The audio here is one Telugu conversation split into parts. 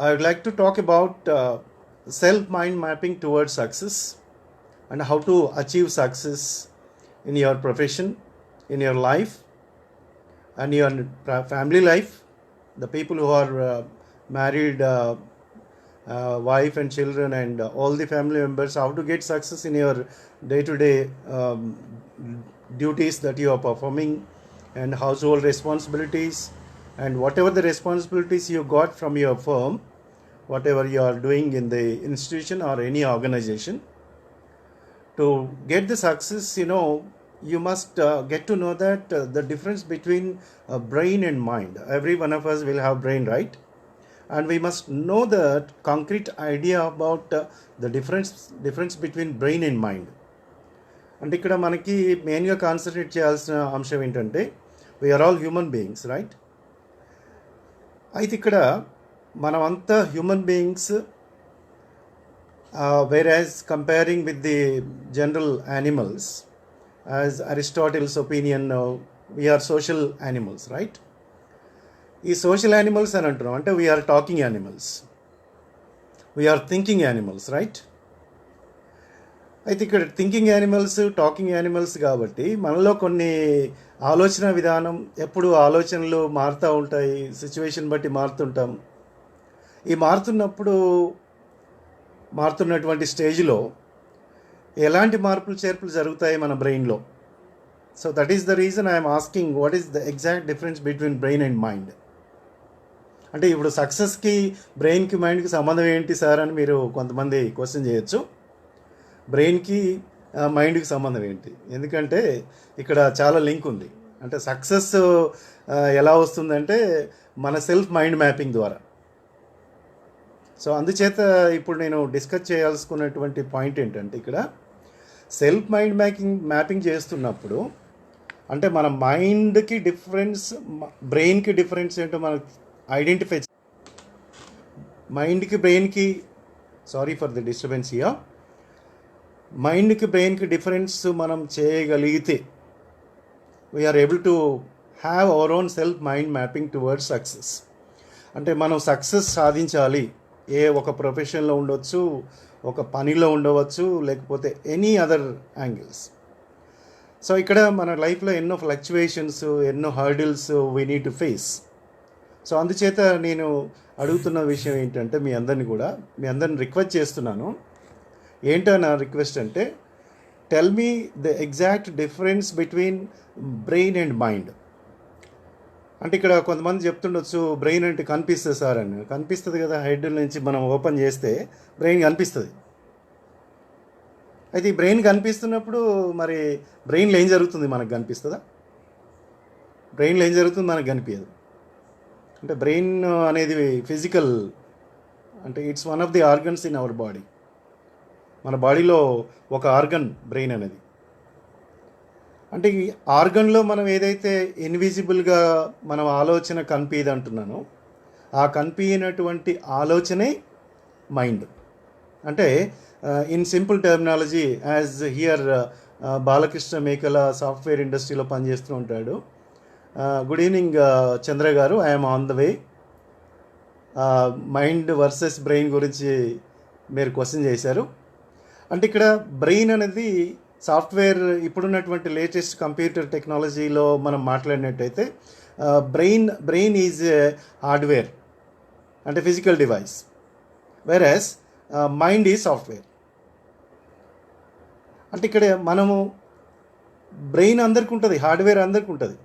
I would like to talk about self-mind mapping towards success and how to achieve success in your profession, in your life, and your family life. The people who are married, wife and children, and all the family members, how to get success in your day-to-day duties that you are performing, and household responsibilities, and whatever the responsibilities you got from your firm, whatever you are doing in the institution or any organization. To get the success, you must get to know that the difference between brain and mind. Every one of us will have brain, right? And we must know the concrete idea about the difference between brain and mind. అంటే ఇక్కడ మనకి మెయిన్గా కాన్సన్ట్రేట్ చేయాల్సిన అంశం ఏంటంటే we are all human beings, right? అయితే ఇక్కడ మనమంతా human beings, whereas comparing with the general animals, as Aristotle's opinion, we are social animals, right? ఈ సోషల్ యానిమల్స్ అని అంటున్నాం అంటే we are talking animals, we are thinking animals, right? అయితే ఇక్కడ థింకింగ్ యానిమల్స్, టాకింగ్ యానిమల్స్ కాబట్టి మనలో కొన్ని ఆలోచన విధానం, ఎప్పుడు ఆలోచనలు మారుతూ ఉంటాయి, సిచ్యువేషన్ బట్టి మారుతుంటాం. ఈ మారుతున్నటువంటి స్టేజ్లో ఎలాంటి మార్పులు చేర్పులు జరుగుతాయి మన బ్రెయిన్లో? So that is the reason I'm asking what is the exact difference between brain and mind. అంటే ఇప్పుడు సక్సెస్కి బ్రెయిన్కి మైండ్కి సంబంధం ఏంటి సార్ అని మీరు కొంతమంది క్వశ్చన్ చేయొచ్చు. బ్రెయిన్కి మైండ్కి సంబంధం ఏంటి? ఎందుకంటే ఇక్కడ చాలా లింక్ ఉంది. అంటే సక్సెస్ ఎలా వస్తుందంటే మన సెల్ఫ్ మైండ్ మ్యాపింగ్ ద్వారా. సో అందుచేత ఇప్పుడు నేను డిస్కస్ చేయాల్సుకున్నటువంటి పాయింట్ ఏంటంటే ఇక్కడ సెల్ఫ్ మైండ్ మ్యాపింగ్ చేస్తున్నప్పుడు అంటే మన మైండ్కి డిఫరెన్స్, బ్రెయిన్కి డిఫరెన్స్ ఏంటో మనకు ఐడెంటిఫై, మైండ్కి బ్రెయిన్కి, sorry for the disturbance here, మైండ్కి బ్రెయిన్కి డిఫరెన్స్ మనం చేయగలిగితే we are able to have our own self mind mapping towards success. అంటే మనం సక్సెస్ సాధించాలి, ఒక ప్రొఫెషన్లో ఉండవచ్చు, ఒక పనిలో ఉండవచ్చు, లేకపోతే ఎనీ అదర్ యాంగిల్స్. సో ఇక్కడ మన లైఫ్లో ఎన్నో ఫ్లక్చువేషన్స్, ఎన్నో hurdles we need to face. So అందుచేత నేను అడుగుతున్న విషయం ఏంటంటే మీ అందరిని రిక్వెస్ట్ చేస్తున్నాను. ఏంటో నా రిక్వెస్ట్ అంటే tell me the exact difference between brain and mind. అంటే ఇక్కడ కొంతమంది చెప్తుండొచ్చు బ్రెయిన్ అంటే కనిపిస్తుంది సార్ అని. కనిపిస్తుంది కదా, హెడ్ నుంచి మనం ఓపెన్ చేస్తే బ్రెయిన్ కనిపిస్తుంది. అయితే ఈ బ్రెయిన్ కనిపిస్తున్నప్పుడు మరి బ్రెయిన్లో ఏం జరుగుతుంది మనకు కనిపిస్తుందా? బ్రెయిన్లో ఏం జరుగుతుంది మనకు కనిపించదు. అంటే బ్రెయిన్ అనేది ఫిజికల్, అంటే it's one of the organs in our body. మన బాడీలో ఒక ఆర్గన్ బ్రెయిన్ అనేది. అంటే ఈ ఆర్గన్లో మనం ఏదైతే ఇన్విజిబుల్గా మనం ఆలోచన కనిపించదు అంటున్నానో ఆ కనిపించినటువంటి ఆలోచనే మైండ్. అంటే in simple terminology, as here Balakrishna మేకల సాఫ్ట్వేర్ ఇండస్ట్రీలో పనిచేస్తూ ఉంటాడు. గుడ్ ఈవినింగ్ చంద్ర గారు, I'm on the way. Mind versus brain గురించి మీరు క్వశ్చన్ చేశారు. అంటే ఇక్కడ బ్రెయిన్ అనేది సాఫ్ట్వేర్, ఇప్పుడున్నటువంటి లేటెస్ట్ కంప్యూటర్ టెక్నాలజీలో మనం మాట్లాడినట్టయితే బ్రెయిన్ ఈజ్ హార్డ్వేర్, అంటే physical device, versus mind is software. అంటే ఇక్కడ మనము బ్రెయిన్ అందరికి ఉంటుంది, హార్డ్వేర్ అందరికి ఉంటుంది.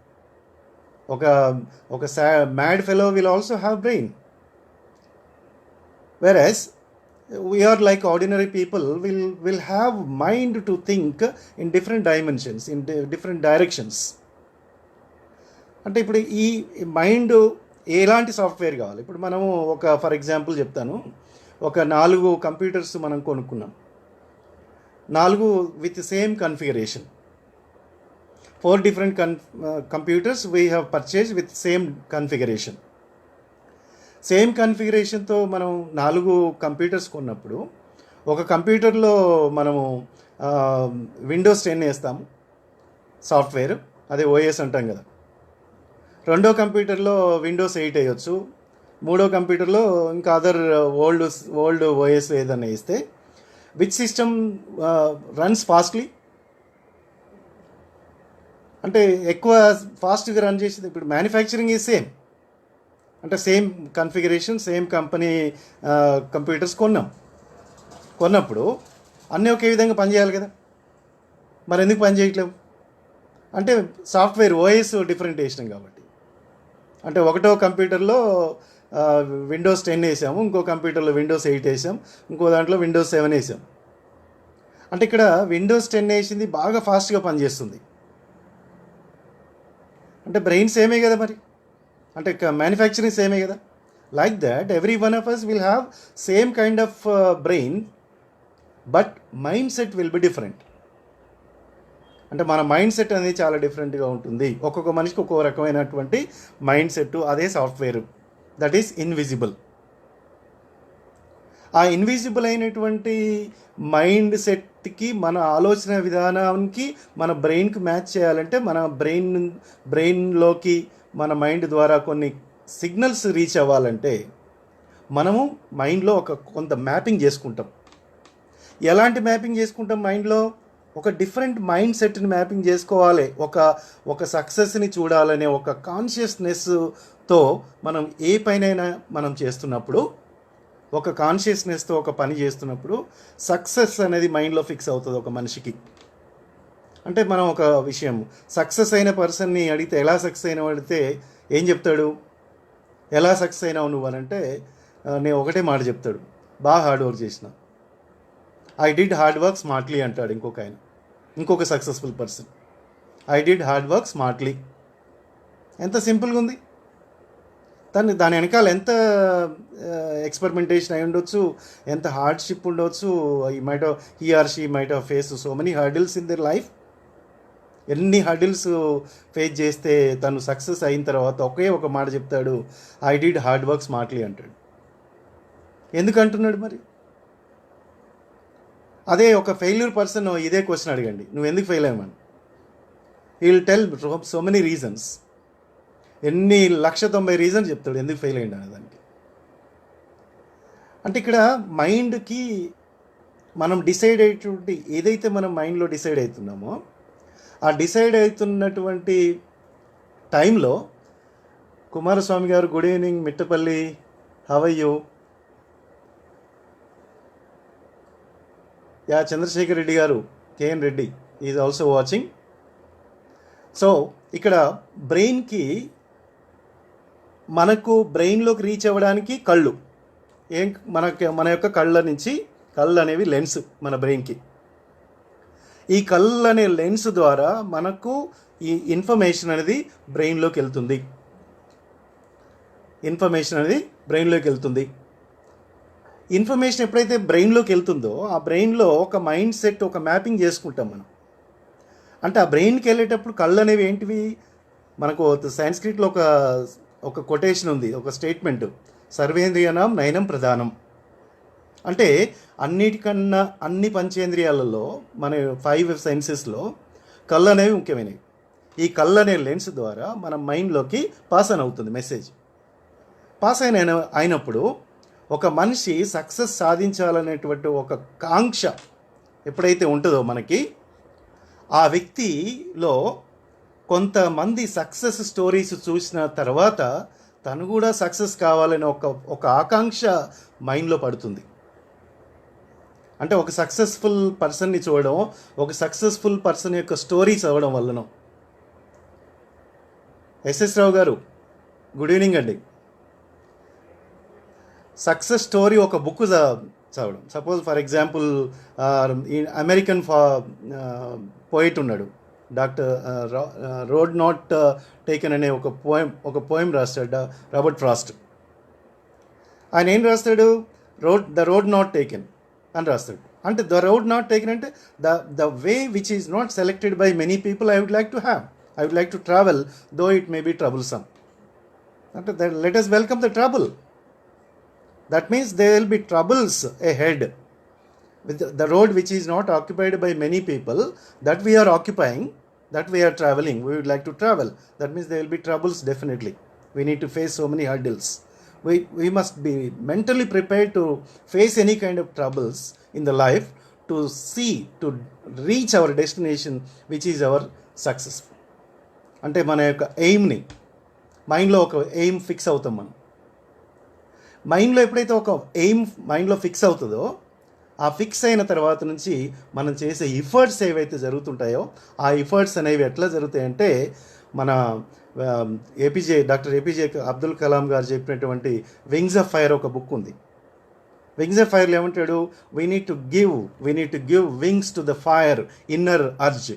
ఒక mad fellow will also have brain, versus we are like ordinary people will have mind to think in different dimensions, in different directions. అంటే ఇప్పుడు ఈ మైండ్ ఎలాంటి సాఫ్ట్వేర్ కావాలి? ఇప్పుడు మనము ఫర్ ఎగ్జాంపుల్ చెప్తాను, 4 కంప్యూటర్స్ మనం కొనుక్కున్నాం, 4 with same configuration. 4 different computers we have purchased with same configuration. Same కన్ఫిగరేషన్తో మనం 4 కంప్యూటర్స్ కొన్నప్పుడు ఒక కంప్యూటర్లో మనము విండోస్ 10 వేస్తాము సాఫ్ట్వేర్, అదే ఓఎస్ అంటాం కదా. రెండో కంప్యూటర్లో విండోస్ 8 వేయచ్చు, మూడో కంప్యూటర్లో ఇంకా అదర్ ఓల్డ్ ఓఎస్ ఏదైనా ఇస్తే విచ్ సిస్టమ్ రన్స్ ఫాస్ట్లీ, అంటే ఎక్కువ ఫాస్ట్గా రన్ చేసేది. ఇప్పుడు మ్యానుఫ్యాక్చరింగ్ ఈజ్ సేమ్, అంటే same configuration, same company computers కొన్నప్పుడు అన్నీ ఒకే విధంగా పనిచేయాలి కదా. మరి ఎందుకు పని చేయట్లేవు అంటే సాఫ్ట్వేర్ ఓఎస్ డిఫరెంట్ వేసినాం కాబట్టి. అంటే ఒకటో కంప్యూటర్లో విండోస్ 10 వేసాము, ఇంకో కంప్యూటర్లో విండోస్ 8 వేసాం, ఇంకో దాంట్లో విండోస్ 7 వేసాం. అంటే ఇక్కడ విండోస్ 10 వేసింది బాగా ఫాస్ట్గా పనిచేస్తుంది. అంటే బ్రెయిన్ సేమే కదా మరి, అంటే మ్యానుఫ్యాక్చరింగ్ సేమే కదా. Like that every one of us will have same kind of brain, but mind set will be different. అంటే మన మైండ్ సెట్ అనేది చాలా డిఫరెంట్గా ఉంటుంది. ఒక్కొక్క మనిషికి ఒక్కొక్క రకమైనటువంటి మైండ్ సెట్. అదే సాఫ్ట్వేర్, దట్ ఈస్ ఇన్విజిబుల్. ఆ ఇన్విజిబుల్ అయినటువంటి మైండ్ సెట్కి మన ఆలోచన విధానానికి మన బ్రెయిన్కి మ్యాచ్ చేయాలంటే మన బ్రెయిన్లోకి మన మైండ్ ద్వారా కొన్ని సిగ్నల్స్ రీచ్ అవ్వాలంటే మనము మైండ్లో కొంత మ్యాపింగ్ చేసుకుంటాం. ఎలాంటి మ్యాపింగ్ చేసుకుంటాం? మైండ్లో ఒక డిఫరెంట్ మైండ్ సెట్ని మ్యాపింగ్ చేసుకోవాలి. ఒక సక్సెస్ని చూడాలనే ఒక కాన్షియస్నెస్తో మనం ఏ పనైనా మనం చేస్తున్నప్పుడు, ఒక కాన్షియస్నెస్తో ఒక పని చేస్తున్నప్పుడు సక్సెస్ అనేది మైండ్లో ఫిక్స్ అవుతుంది ఒక మనిషికి. అంటే మనం ఒక విషయం సక్సెస్ అయిన పర్సన్ని అడిగితే, ఎలా సక్సెస్ అయినావు అడిగితే ఏం చెప్తాడు? ఎలా సక్సెస్ అయినావు నువ్వు అని అంటే నేను ఒకటే మాట చెప్తాడు, బాగా హార్డ్ వర్క్ చేసిన. I did hard work smartly అంటాడు ఇంకొక successful person. I did hard work smartly. ఎంత సింపుల్గా ఉంది. దాని వెనకాల ఎంత ఎక్స్పెరిమెంటేషన్ అయి ఉండొచ్చు, ఎంత హార్డ్షిప్ ఉండొచ్చు. He or she might have face so many hurdles in their life. ఎన్ని హర్డిల్స్ ఫేస్ చేస్తే తను సక్సెస్ అయిన తర్వాత ఒకే ఒక మాట చెప్తాడు, I did hard work smartly అంటాడు. ఎందుకు అంటున్నాడు మరి? అదే ఒక ఫెయిల్యూర్ పర్సన్ ఇదే క్వశ్చన్ అడగండి, నువ్వు ఎందుకు ఫెయిల్ అయ్యామని, he will tell so many reasons. 1,90,000 reasons చెప్తాడు ఎందుకు ఫెయిల్ అయ్యింది అనే దానికి. అంటే ఇక్కడ మైండ్కి మనం డిసైడ్ అయ్యేటువంటి ఏదైతే మనం మైండ్లో డిసైడ్ అవుతున్నామో ఆ డిసైడ్ అవుతున్నటువంటి టైంలో Kumaraswamy garu, good evening Mittapalli, how are you? Yeah, Chandrashekar Reddy garu, KN Reddy is also watching. So ఇక్కడ బ్రెయిన్కి, మనకు బ్రెయిన్లోకి రీచ్ అవ్వడానికి కళ్ళు, మన యొక్క కళ్ళు అనేవి లెన్స్ మన బ్రెయిన్కి. ఈ కళ్ళు అనే లెన్స్ ద్వారా మనకు ఈ ఇన్ఫర్మేషన్ అనేది బ్రెయిన్లోకి వెళ్తుంది. ఇన్ఫర్మేషన్ ఎప్పుడైతే బ్రెయిన్లోకి వెళ్తుందో ఆ బ్రెయిన్లో ఒక మైండ్ సెట్, ఒక మ్యాపింగ్ చేసుకుంటాం మనం. అంటే ఆ బ్రెయిన్కి వెళ్ళేటప్పుడు కళ్ళు అనేవి ఏంటివి? మనకు సాంస్క్రిట్లో ఒక కొటేషన్ ఉంది, ఒక స్టేట్మెంట్, సర్వేంద్రియాణం నయనం ప్రధానం. అంటే అన్నిటికన్నా అన్ని పంచేంద్రియాలలో మన 5 సెన్సెస్లో కళ్ళు అనేవి ముఖ్యమైనవి. ఈ కళ్ళు అనే లెన్స్ ద్వారా మన మైండ్లోకి పాస్ ఆన్ అవుతుంది మెసేజ్. అయినప్పుడు ఒక మనిషి సక్సెస్ సాధించాలనేటువంటి ఒక కాంక్ష ఎప్పుడైతే ఉంటుందో మనకి, ఆ వ్యక్తిలో కొంతమంది సక్సెస్ స్టోరీస్ చూసిన తర్వాత తను కూడా సక్సెస్ కావాలనే ఒక ఆకాంక్ష మైండ్లో పడుతుంది. అంటే ఒక సక్సెస్ఫుల్ పర్సన్ని చూడడం, ఒక సక్సెస్ఫుల్ పర్సన్ యొక్క స్టోరీ చదవడం వలన. ఎస్ఎస్ రావు గారు, గుడ్ ఈవినింగ్ అండి. సక్సెస్ స్టోరీ ఒక బుక్ చదవడం. Suppose for example American poet ఉన్నాడు, డాక్టర్ రోడ్ నాట్ టేకెన్ అనే ఒక పోయం రాస్తాడు రాబర్ట్ ఫ్రాస్ట్. ఆయన ఏం రాస్తాడు? ద రోడ్ నాట్ టేకెన్ అని రాస్తాడు. అంటే ద రోడ్ నాట్ టేకెన్ అంటే the way which is not selected by many people I would like to travel though it may be troublesome. అంటే let us welcome the trouble. That means there will be troubles ahead. With the road which is not occupied by many people, that we are occupying, that we are traveling, we would like to travel. That means there will be troubles definitely. We need to face so many hurdles. we must be mentally prepared to face any kind of troubles in the life to to reach our destination, which is our success. అంటే మన యొక్క ఎయిమ్ని మైండ్లో ఒక ఎయిమ్ ఫిక్స్ అవుతాం. మనం మైండ్లో ఎప్పుడైతే ఒక ఎయిమ్ మైండ్లో ఫిక్స్ అవుతుందో, ఆ ఫిక్స్ అయిన తర్వాత నుంచి మనం చేసే ఎఫర్ట్స్ ఏవైతే జరుగుతుంటాయో, ఆ ఎఫర్ట్స్ అనేవి ఎట్లా జరుగుతాయంటే, మన డాక్టర్ ఏపీజే అబ్దుల్ కలాం గారు చెప్పినటువంటి వింగ్స్ ఆఫ్ ఫైర్ ఒక బుక్ ఉంది. వింగ్స్ ఆఫ్ ఫైర్లో ఏమంటాడు, we need to give wings to the fire inner urge.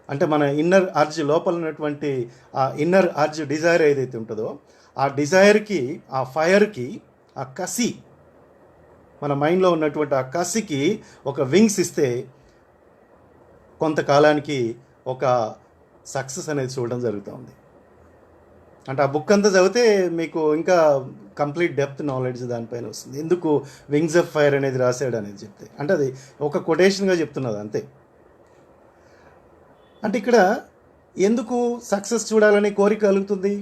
అంటే మన ఇన్నర్ అర్జ్, లోపల ఉన్నటువంటి ఆ ఇన్నర్ అర్జ్ డిజైర్ ఏదైతే ఉంటుందో, ఆ డిజైర్కి, ఆ ఫైర్కి, ఆ కసి, మన మైండ్లో ఉన్నటువంటి ఆ కసికి ఒక వింగ్స్ ఇస్తే కొంతకాలానికి ఒక సక్సెస్ అనేది చూడడం జరుగుతూ ఉంది. అంటే ఆ బుక్ అంతా చదివితే మీకు ఇంకా కంప్లీట్ డెప్త్ నాలెడ్జ్ దానిపైన వస్తుంది. ఎందుకు వింగ్స్ ఆఫ్ ఫైర్ అనేది రాశాడు అనేది చెప్తే, అంటే అది ఒక కొటేషన్గా చెప్తున్నది అంతే. అంటే ఇక్కడ ఎందుకు సక్సెస్ చూడాలని కోరిక కలుగుతుంది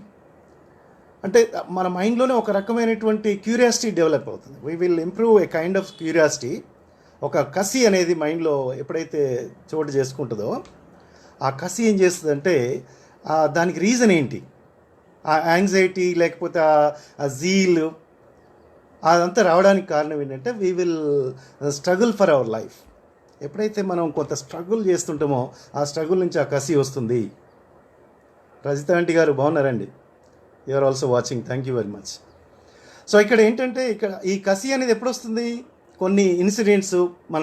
అంటే, మన మైండ్లోనే ఒక రకమైనటువంటి క్యూరియాసిటీ డెవలప్ అవుతుంది. We will improve A kind of curiosity. ఒక కసి అనేది మైండ్లో ఎప్పుడైతే చోటు చేసుకుంటుందో, ఆ కసి ఏం చేస్తుందంటే, దానికి రీజన్ ఏంటి, ఆ యాంగ్జైటీ లేకపోతే ఆ జీల్ అదంతా రావడానికి కారణం ఏంటంటే, we will struggle for our life. ఎప్పుడైతే మనం కొంత స్ట్రగుల్ చేస్తుంటామో, ఆ స్ట్రగుల్ నుంచి ఆ కసి వస్తుంది. రజిత ఆంటీ గారు బాగున్నారండి? You are also watching, thank you very much. So ఇక్కడ ఏంటంటే, ఇక్కడ ఈ కసి అనేది ఎప్పుడు వస్తుంది, కొన్ని ఇన్సిడెంట్స్ మన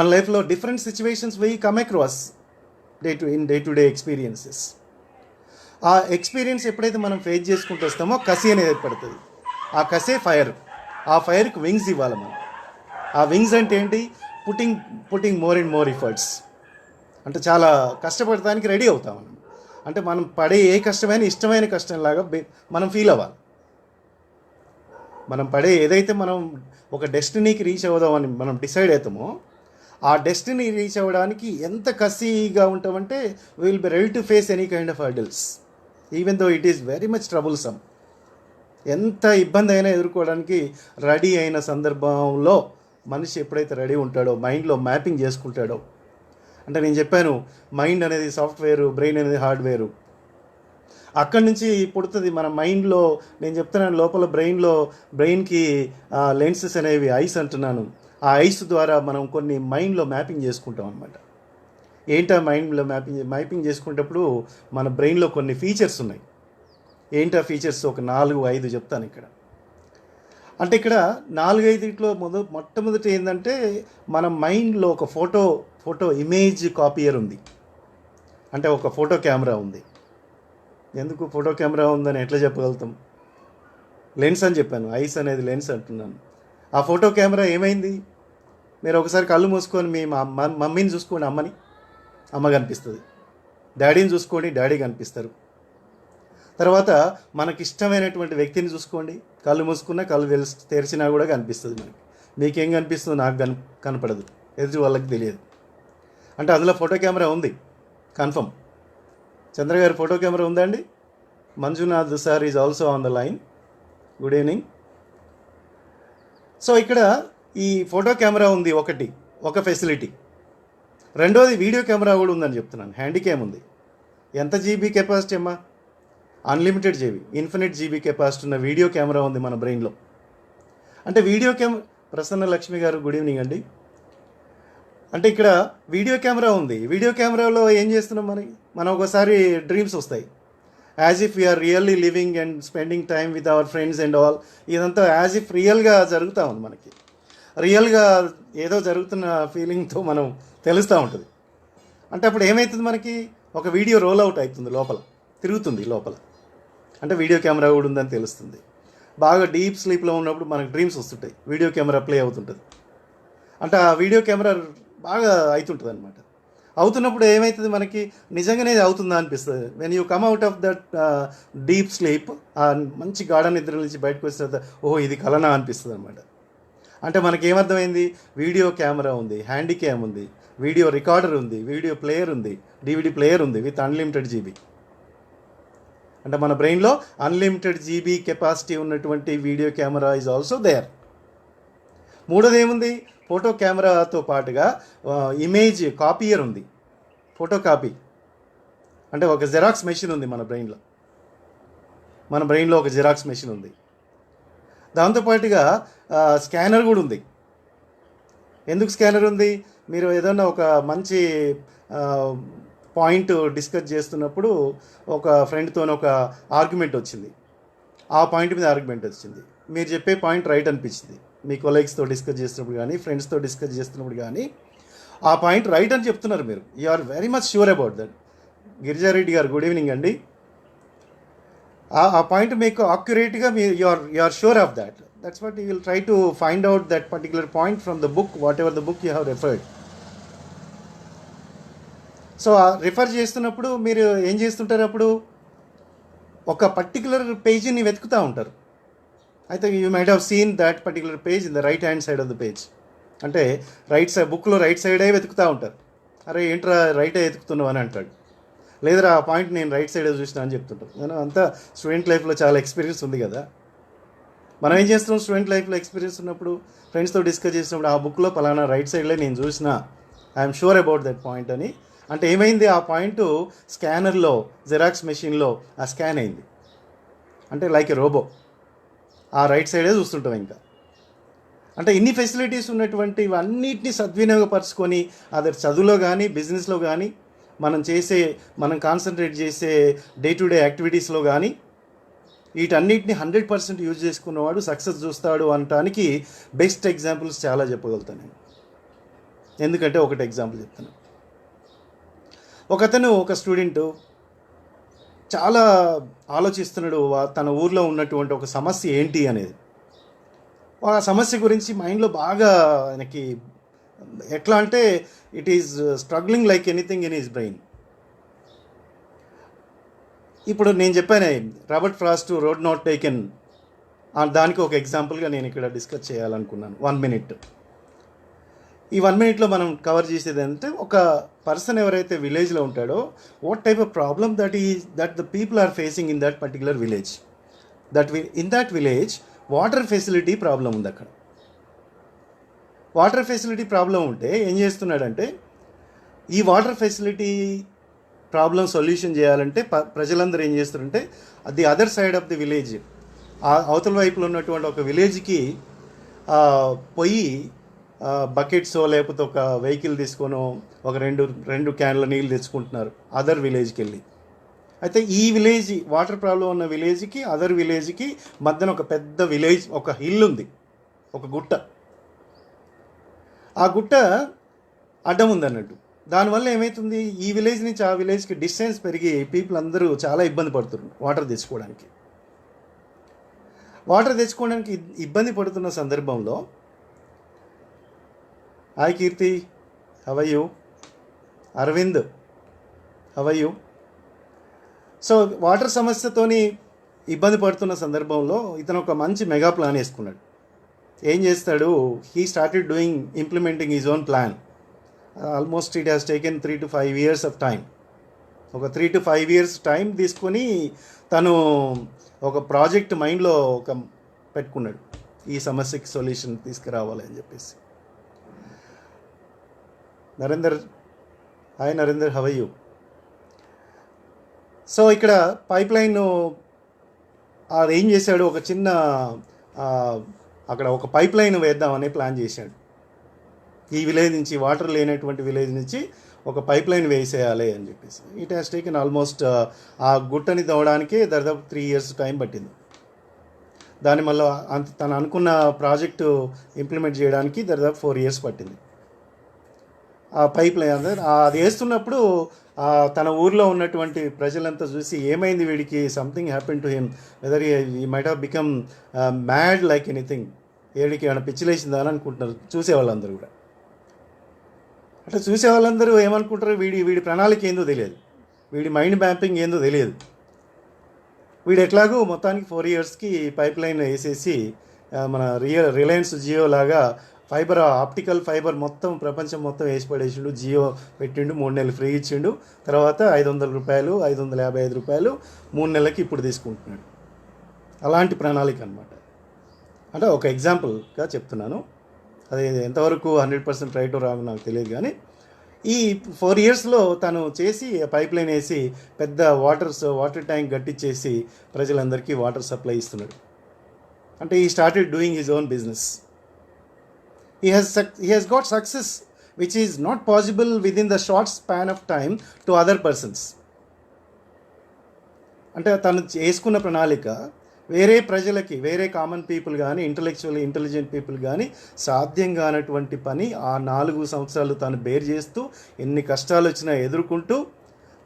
లైఫ్లో different situations we come across day to day experiences. ఆ ఎక్స్పీరియన్స్ ఎప్పుడైతే మనం ఫేస్ చేసుకుంటూ వస్తామో, కసి అనేది ఏర్పడుతుంది. ఆ కసే ఫైర్. ఆ ఫైర్కి వింగ్స్ ఇవ్వాలి మనం. ఆ వింగ్స్ అంటే ఏంటి, putting more and more efforts. అంటే చాలా కష్టపడటానికి రెడీ అవుతాం మనం. అంటే మనం పడే ఏ కష్టమైనా ఇష్టమైన కష్టంలాగా మనం ఫీల్ అవ్వాలి. మనం పడే ఏదైతే మనం ఒక డెస్టినీకి రీచ్ అవుదామని మనం డిసైడ్ అవుతామో, ఆ డెస్టినీ రీచ్ అవ్వడానికి ఎంత కసిగా ఉంటామంటే, will be ready to face any kind of hurdles even though it is very much troublesome. ఎంత ఇబ్బంది అయినా ఎదుర్కోవడానికి రెడీ అయిన సందర్భంలో మనిషి ఎప్పుడైతే రెడీ ఉంటాడో, మైండ్లో మ్యాపింగ్ చేసుకుంటాడో. అంటే నేను చెప్పాను, మైండ్ అనేది సాఫ్ట్వేరు, బ్రెయిన్ అనేది హార్డ్వేరు. అక్కడి నుంచి పుడుతుంది మన మైండ్లో. నేను చెప్తున్నాను, లోపల బ్రెయిన్కి లెన్సెస్ అనేవి ఐస్ అంటున్నాను. ఆ ఐస్ ద్వారా మనం కొన్ని మైండ్లో మ్యాపింగ్ చేసుకుంటాం అనమాట. ఏంటా మైండ్లో మ్యాపింగ్ చేసుకునేటప్పుడు మన బ్రెయిన్లో కొన్ని ఫీచర్స్ ఉన్నాయి. ఏంటా ఫీచర్స్, ఒక 4-5 చెప్తాను ఇక్కడ. అంటే ఇక్కడ 4-5 మొట్టమొదటి ఏంటంటే, మన మైండ్లో ఒక ఫోటో ఇమేజ్ కాపీయర్ ఉంది. అంటే ఒక ఫోటో కెమెరా ఉంది. ఎందుకు ఫోటో కెమెరా ఉందని ఎట్లా చెప్పగలుగుతాం? లెన్స్ అని చెప్పాను, ఐస్ అనేది లెన్స్ అంటున్నాను. ఆ ఫోటో కెమెరా ఏమైంది, మీరు ఒకసారి కళ్ళు మూసుకొని మీ మమ్మీని చూసుకోండి, అమ్మ కనిపిస్తుంది. డాడీని చూసుకోండి, డాడీ కనిపిస్తారు. తర్వాత మనకిష్టమైనటువంటి వ్యక్తిని చూసుకోండి, కళ్ళు మూసుకున్నా కళ్ళు తెరిచినా కూడా కనిపిస్తుంది మనకి. మీకేం కనిపిస్తుందో నాకు కనపడదు, ఎదుటి వాళ్ళకి తెలియదు. అంటే అందులో ఫోటో కెమెరా ఉంది కన్ఫర్మ్. చంద్ర గారి ఫోటో కెమెరా ఉందా అండి? Manjunath sir is also on the line. Good evening. So ఇక్కడ ఈ ఫోటో కెమెరా ఉంది, ఒక ఫెసిలిటీ. రెండోది వీడియో కెమెరా కూడా ఉందని చెప్తున్నాను. హ్యాండీ క్యామ్ ఉంది. ఎంత జీబీ కెపాసిటీ అమ్మా? Unlimited GB, infinite GB capacity ఉన్న వీడియో కెమెరా ఉంది మన బ్రెయిన్లో. అంటే వీడియో ప్రసన్న లక్ష్మి గారు గుడ్ ఈవినింగ్ అండి. అంటే ఇక్కడ వీడియో కెమెరా ఉంది. వీడియో కెమెరాలో ఏం చేస్తున్నాం, మనం ఒకసారి డ్రీమ్స్ వస్తాయి. As if we are really living and spending time with our friends and all. ఇదంతా యాజ్ ఇఫ్ రియల్గా జరుగుతూ ఉంది మనకి. రియల్గా ఏదో జరుగుతున్న ఫీలింగ్తో మనం తెలుస్తూ ఉంటుంది. అంటే అప్పుడు ఏమవుతుంది, మనకి ఒక వీడియో రోల్ అవుట్ అవుతుంది, తిరుగుతుంది లోపల. అంటే వీడియో కెమెరా కూడా ఉందని తెలుస్తుంది. బాగా డీప్ స్లీప్లో ఉన్నప్పుడు మనకు డ్రీమ్స్ వస్తుంటాయి, వీడియో కెమెరా ప్లే అవుతుంటుంది. అంటే ఆ వీడియో కెమెరా బాగా అవుతుంటుంది అనమాట. అవుతున్నప్పుడు ఏమవుతుంది, మనకి నిజంగానే అవుతుందా అనిపిస్తుంది. When you come out of that deep sleep, ఆ మంచి గాఢ నిద్ర నుంచి బయటకు వచ్చిన తర్వాత, ఓహో ఇది కలనా అనిపిస్తుంది అనమాట. అంటే మనకి ఏమర్థమైంది, వీడియో కెమెరా ఉంది, హ్యాండీ క్యామ్ ఉంది, వీడియో రికార్డర్ ఉంది, వీడియో ప్లేయర్ ఉంది, DVD ప్లేయర్ ఉంది విత్ అన్లిమిటెడ్ జీబీ. అంటే మన బ్రెయిన్లో అన్లిమిటెడ్ జీబీ కెపాసిటీ ఉన్నటువంటి video camera is also there. మూడోది ఏముంది, ఫోటో కెమెరాతో పాటుగా ఇమేజ్ కాపీయర్ ఉంది, ఫోటో కాపీ. అంటే ఒక జెరాక్స్ మెషిన్ ఉంది మన బ్రెయిన్లో ఒక జిరాక్స్ మెషిన్ ఉంది. దాంతోపాటుగా స్కానర్ కూడా ఉంది. ఎందుకు స్కానర్ ఉంది? మీరు ఏదన్నా ఒక మంచి పాయింట్ డిస్కస్ చేస్తున్నప్పుడు ఒక ఫ్రెండ్తో ఒక ఆర్గ్యుమెంట్ వచ్చింది, ఆ పాయింట్ మీద ఆర్గ్యుమెంట్ వచ్చింది, మీరు చెప్పే పాయింట్ రైట్ అనిపించింది, మీ కొలీగ్స్తో డిస్కస్ చేస్తున్నప్పుడు కానీ ఫ్రెండ్స్తో డిస్కస్ చేస్తున్నప్పుడు కానీ ఆ పాయింట్ రైట్ అని చెప్తున్నారు మీరు. You are very much sure about that. Girija Reddy garu, good evening అండి. ఆ పాయింట్ మీకు అక్యురేట్గా you are sure of that. That's what you will try to find out that particular point from the book, whatever the book you have referred. So refer చేస్తున్నప్పుడు మీరు ఏం చేస్తుంటారు, అప్పుడు ఒక పర్టికులర్ పేజీని వెతుకుతూ ఉంటారు. అయితే you might have seen that particular page in the right hand side of the page. అంటే రైట్ సైడ్, బుక్లో రైట్ సైడే వెతుకుతూ ఉంటారు. అరే ఏంట్రా రైటే వెతుకుతున్నావు అని అంటాడు. లేదురా ఆ పాయింట్ నేను రైట్ సైడే చూసినా అని చెప్తుంటాం. నేను అంతా స్టూడెంట్ లైఫ్లో చాలా ఎక్స్పీరియన్స్ ఉంది కదా. మనం ఏం చేస్తున్నాం, స్టూడెంట్ లైఫ్లో ఎక్స్పీరియన్స్ ఉన్నప్పుడు ఫ్రెండ్స్తో డిస్కస్ చేసినప్పుడు ఆ బుక్లో పలానా రైట్ సైడ్లో నేను చూసిన, I'm sure about that point అని. అంటే ఏమైంది, ఆ పాయింట్ స్కానర్లో, జెరాక్స్ మెషిన్లో ఆ స్కాన్ అయింది. అంటే లైక్ ఎ రోబో ఆ రైట్ సైడే చూస్తుంటాం. ఇంకా అంటే ఇన్ని ఫెసిలిటీస్ ఉన్నటువంటి అన్నిటినీ సద్వినియోగపరచుకొని అది చదువులో కానీ బిజినెస్లో కానీ మనం కాన్సన్ట్రేట్ చేసే డే టు డే యాక్టివిటీస్లో కానీ వీటన్నిటిని 100% యూజ్ చేసుకున్నవాడు సక్సెస్ చూస్తాడు అనటానికి బెస్ట్ ఎగ్జాంపుల్స్ చాలా చెప్పగలుగుతాను నేను. ఎందుకంటే ఒకటి ఎగ్జాంపుల్ చెప్తాను. ఒకతను, ఒక స్టూడెంట్ చాలా ఆలోచిస్తున్నాడు తన ఊర్లో ఉన్నటువంటి ఒక సమస్య ఏంటి అనేది. ఆ సమస్య గురించి మైండ్లో బాగా ఆయనకి ఎట్లా అంటే it is struggling like anything in his brain. ఇప్పుడు నేను చెప్పాను Robert Frost road not taken, దానికి ఒక ఎగ్జాంపుల్గా నేను ఇక్కడ డిస్కస్ చేయాలనుకున్నాను. 1 minute. ఈ 1 minuteలో మనం కవర్ చేసేది అంటే, ఒక పర్సన్ ఎవరైతే విలేజ్లో ఉంటాడో what type of problem that the people are facing in that particular village. In that village water facility problem ఉంది. అక్కడ వాటర్ ఫెసిలిటీ ప్రాబ్లం ఉంటే ఏం చేస్తున్నాడంటే, ఈ వాటర్ ఫెసిలిటీ ప్రాబ్లం సొల్యూషన్ చేయాలంటే ప్రజలందరూ ఏం చేస్తారంటే, the other side of the village, అవతల వైపులో ఉన్నటువంటి ఒక విలేజ్కి పోయి బకెట్సో లేకపోతే ఒక వెహికల్ తీసుకొని ఒక రెండు క్యాన్ల నీళ్ళు తెచ్చుకుంటున్నారు అదర్ విలేజ్కి వెళ్ళి. అయితే ఈ విలేజ్, వాటర్ ప్రాబ్లం ఉన్న విలేజ్కి అదర్ విలేజ్కి మధ్యన ఒక పెద్ద విలేజ్, ఒక హిల్ ఉంది, ఒక గుట్ట. ఆ గుట్ట అడ్డం ఉంది అన్నట్టు. దానివల్ల ఏమవుతుంది, ఈ విలేజ్ నుంచి ఆ విలేజ్కి డిస్టెన్స్ పెరిగి పీపుల్ అందరూ చాలా ఇబ్బంది పడుతున్నారు వాటర్ తెచ్చుకోవడానికి. ఇబ్బంది పడుతున్న సందర్భంలో, hi Keerthi, how are you? Aravind, how are you? So water సమస్యతోని ఇబ్బంది పడుతున్న సందర్భంలో ఇతను ఒక మంచి మెగా ప్లాన్ వేసుకున్నాడు. ఏం చేస్తాడు, he started implementing his own plan. Almost it has taken 3 to 5 years of time. ఒక 3 to 5 years టైం తీసుకొని తను ఒక ప్రాజెక్ట్ మైండ్లో పెట్టుకున్నాడు, ఈ సమస్యకి సొల్యూషన్ తీసుకురావాలి అని చెప్పేసి. Narender, hi Narender, how are you? So ఇక్కడ పైప్ లైన్ అది ఏం చేశాడు, ఒక చిన్న అక్కడ ఒక పైప్ లైన్ వేద్దామని ప్లాన్ చేశాడు. ఈ విలేజ్ నుంచి, వాటర్ లేనటువంటి విలేజ్ నుంచి ఒక పైప్ లైన్ వేసేయాలి అని చెప్పేసి. ఇట్ హ్యాస్ టేకెన్ ఆల్మోస్ట్ ఆ గుట్టని తవ్వడానికి దాదాపు 3 years టైం పట్టింది. దాని మళ్ళీ తను అనుకున్న ప్రాజెక్టు ఇంప్లిమెంట్ చేయడానికి దాదాపు 4 years పట్టింది. ఆ పైప్ లైన్ అది వేస్తున్నప్పుడు తన ఊర్లో ఉన్నటువంటి ప్రజలంతా చూసి, ఏమైంది వీడికి, something happen to him, whether he might have become mad like anything, వీడికి ఏమైనా పిచ్చిలేసిందా అని అనుకుంటున్నారు చూసేవాళ్ళందరూ కూడా. అట్లా చూసేవాళ్ళందరూ ఏమనుకుంటారు, వీడి ప్రణాళిక ఏందో తెలియదు, వీడి మైండ్ మ్యాపింగ్ ఏందో తెలియదు. వీడు ఎట్లాగూ మొత్తానికి 4 yearsకి పైప్ లైన్ వేసేసి మన రిలయన్స్ జియో లాగా ఫైబర్, ఆప్టికల్ ఫైబర్ మొత్తం ప్రపంచం మొత్తం వేసి పడేసిండు. జియో పెట్టిండు, 3 నెలలు ఫ్రీ ఇచ్చిండు. తర్వాత రూ. 500, రూ. 555 3 నెలలకి ఇప్పుడు తీసుకుంటున్నాడు. అలాంటి ప్రణాళిక అనమాట. అంటే ఒక ఎగ్జాంపుల్గా చెప్తున్నాను. అది ఎంతవరకు 100% రైట్ రాంగ్ నాకు తెలియదు, కానీ ఈ 4 ఇయర్స్లో తను చేసి పైప్ లైన్ వేసి పెద్ద వాటర్ ట్యాంక్ గట్టించేసి ప్రజలందరికీ వాటర్ సప్లై ఇస్తున్నాడు. అంటే ఈ started doing his own business. He has got success which is not possible within the short span of time to other persons. అంటే తను చేసుకున్న ప్రణాళిక వేరే ప్రజలకి, వేరే కామన్ పీపుల్ కానీ, ఇంటెలిజెంట్ పీపుల్ కానీ సాధ్యం కానటువంటి పని ఆ 4 సంవత్సరాలు తను బేర్ చేస్తూ, ఎన్ని కష్టాలు వచ్చినా ఎదుర్కొంటూ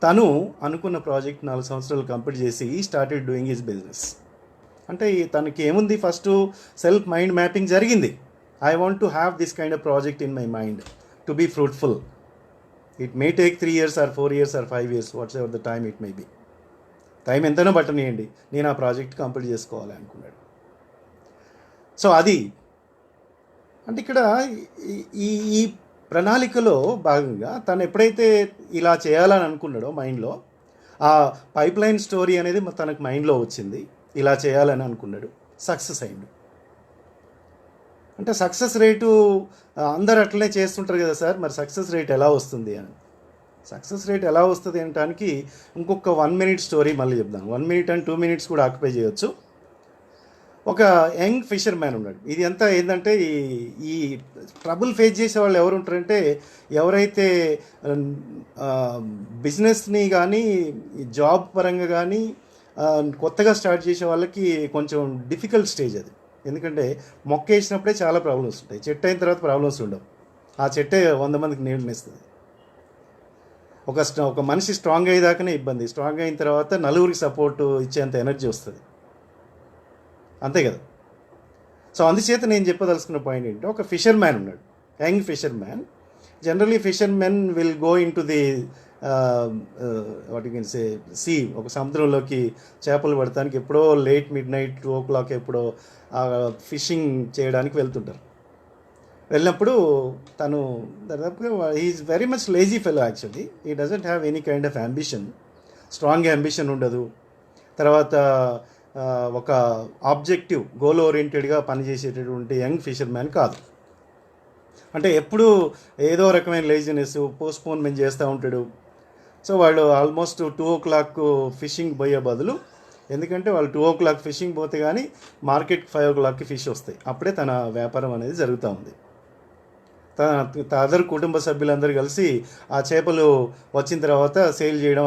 తను అనుకున్న ప్రాజెక్ట్ 4 సంవత్సరాలు కంప్లీట్ చేసి ఈ స్టార్టెడ్ డూయింగ్ హిజ్ బిజినెస్. అంటే తనకి ఏముంది, ఫస్ట్ సెల్ఫ్ మైండ్ మ్యాపింగ్ జరిగింది. I want to have this kind of project in my mind to be fruitful. It may take 3 years or 4 years or 5 years, whatever the time it may be. Time ఎంతనో పట్టనియండి, నేను ఆ ప్రాజెక్ట్ కంప్లీట్ చేసుకోవాలి అనుకున్నాడు. సో అది అంటే ఇక్కడ ఈ ప్రణాళికలో భాగంగా తను ఎప్పుడైతే ఇలా చేయాలని అనుకున్నాడో మైండ్లో, ఆ పైప్ లైన్ స్టోరీ అనేది తనకు మైండ్లో వచ్చింది. ఇలా చేయాలని అనుకున్నాడు, సక్సెస్ అయింది. అంటే సక్సెస్ రేటు అందరు అట్లనే చేస్తుంటారు కదా సార్, మరి సక్సెస్ రేట్ ఎలా వస్తుంది అని. సక్సెస్ రేట్ ఎలా వస్తుంది అనడానికి ఇంకొక 1 minute స్టోరీ మళ్ళీ చెప్దాను. 1 minute and 2 minutes కూడా ఆక్యుపై చేయొచ్చు. ఒక యంగ్ ఫిషర్ మ్యాన్ ఉన్నాడు. ఇది అంతా ఏంటంటే ఈ ట్రబుల్ ఫేస్ చేసే వాళ్ళు ఎవరు ఉంటారంటే, ఎవరైతే బిజినెస్ని కానీ జాబ్ పరంగా కానీ కొత్తగా స్టార్ట్ చేసే వాళ్ళకి కొంచెం డిఫికల్ట్ స్టేజ్ అది. ఎందుకంటే మొక్క వేసినప్పుడే చాలా ప్రాబ్లమ్స్ ఉంటాయి, చెట్టు అయిన తర్వాత ప్రాబ్లమ్స్ ఉండవు. ఆ చెట్టే 100 మందికి నీళ్ళు ఇస్తుంది. ఒక మనిషి స్ట్రాంగ్ అయ్యేదాకానే ఇబ్బంది, స్ట్రాంగ్ అయిన తర్వాత నలుగురికి సపోర్ట్ ఇచ్చేంత ఎనర్జీ వస్తుంది, అంతే కదా. సో అందుచేత నేను చెప్పదలుచుకున్న పాయింట్ ఏంటంటే, ఒక ఫిషర్ మ్యాన్ ఉన్నాడు, young fisherman. Generally fishermen will go into the what you can say sea, ఒక సముద్రంలోకి చేపలు పడటానికి ఎప్పుడో లేట్ midnight 2 o'clock ఎప్పుడో ఫిషింగ్ చేయడానికి వెళ్తుంటారు. వెళ్ళినప్పుడు తను దాదాపుగా is very much lazy fellow actually. He doesn't have any kind of ambition, strong ambition ఉండదు. తర్వాత ఒక ఆబ్జెక్టివ్, గోల్ ఓరియంటెడ్గా పనిచేసేటటువంటి యంగ్ ఫిషర్ మ్యాన్ కాదు. అంటే ఎప్పుడూ ఏదో రకమైన లేజినెస్, పోస్ట్పోన్మెంట్ చేస్తూ ఉంటాడు. సో వాళ్ళు ఆల్మోస్ట్ 2 o'clock ఫిషింగ్ పోయే బదులు, ఎందుకంటే వాళ్ళు 2 o'clock ఫిషింగ్ పోతే కానీ మార్కెట్కి 5 o'clockకి ఫిష్ వస్తాయి, అప్పుడే తన వ్యాపారం అనేది జరుగుతూ ఉంది. అదర్ కుటుంబ సభ్యులందరూ కలిసి ఆ చేపలు వచ్చిన తర్వాత సేల్ చేయడం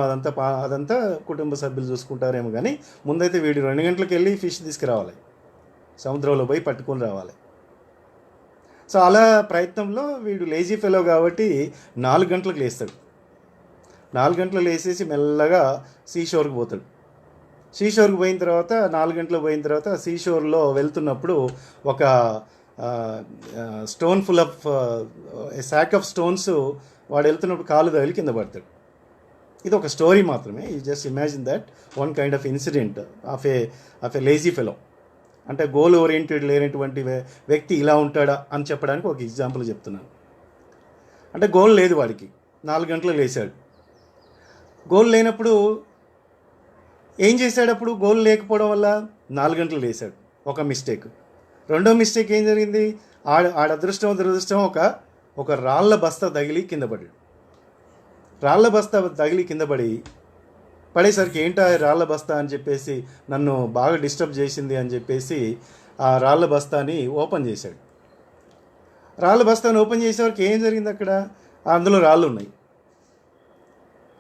అదంతా కుటుంబ సభ్యులు చూసుకుంటారేమో, కానీ ముందైతే వీడు 2 గంటలకు వెళ్ళి ఫిష్ తీసుకురావాలి, సముద్రంలో పోయి పట్టుకొని రావాలి. సో అలా ప్రయత్నంలో వీడు లేజీ ఫెలో కాబట్టి 4 గంటలకు లేస్తాడు. 4 గంటలకు లేసేసి మెల్లగా సీషోర్కి పోతాడు. సీషోర్కి పోయిన తర్వాత 4 గంటలకు పోయిన తర్వాత సీషోర్లో వెళ్తున్నప్పుడు ఒక stone full of sack of stones వాడు వెళ్తున్నప్పుడు కాలు తగిలి కింద పడతాడు. ఇది ఒక స్టోరీ మాత్రమే. You just imagine that one kind of incident of A lazy fellow. అంటే గోల్ ఓరియంటెడ్ లేనటువంటి వ్యక్తి ఇలా ఉంటాడా అని చెప్పడానికి ఒక ఎగ్జాంపుల్ చెప్తున్నాను. అంటే గోల్ లేదు వాడికి, 4 గంటలకు లేచాడు. గోల్ లేనప్పుడు ఏం చేశాడు? అప్పుడు గోల్ లేకపోవడం వల్ల 4 గంటలు లేచాడు, ఒక మిస్టేక్. రెండో మిస్టేక్ ఏం జరిగింది? ఆడ అదృష్టం దురదృష్టం ఒక రాళ్ళ బస్తా తగిలి కింద పడ్డాడు. రాళ్ళ బస్తా తగిలి కింద పడేసరికి ఏంటా రాళ్ళ బస్తా అని చెప్పేసి నన్ను బాగా డిస్టర్బ్ చేసింది అని చెప్పేసి ఆ రాళ్ళ బస్తాని ఓపెన్ చేశాడు. రాళ్ళ బస్తాని ఓపెన్ చేసేవారికి ఏం జరిగింది? అక్కడ అందులో రాళ్ళు ఉన్నాయి.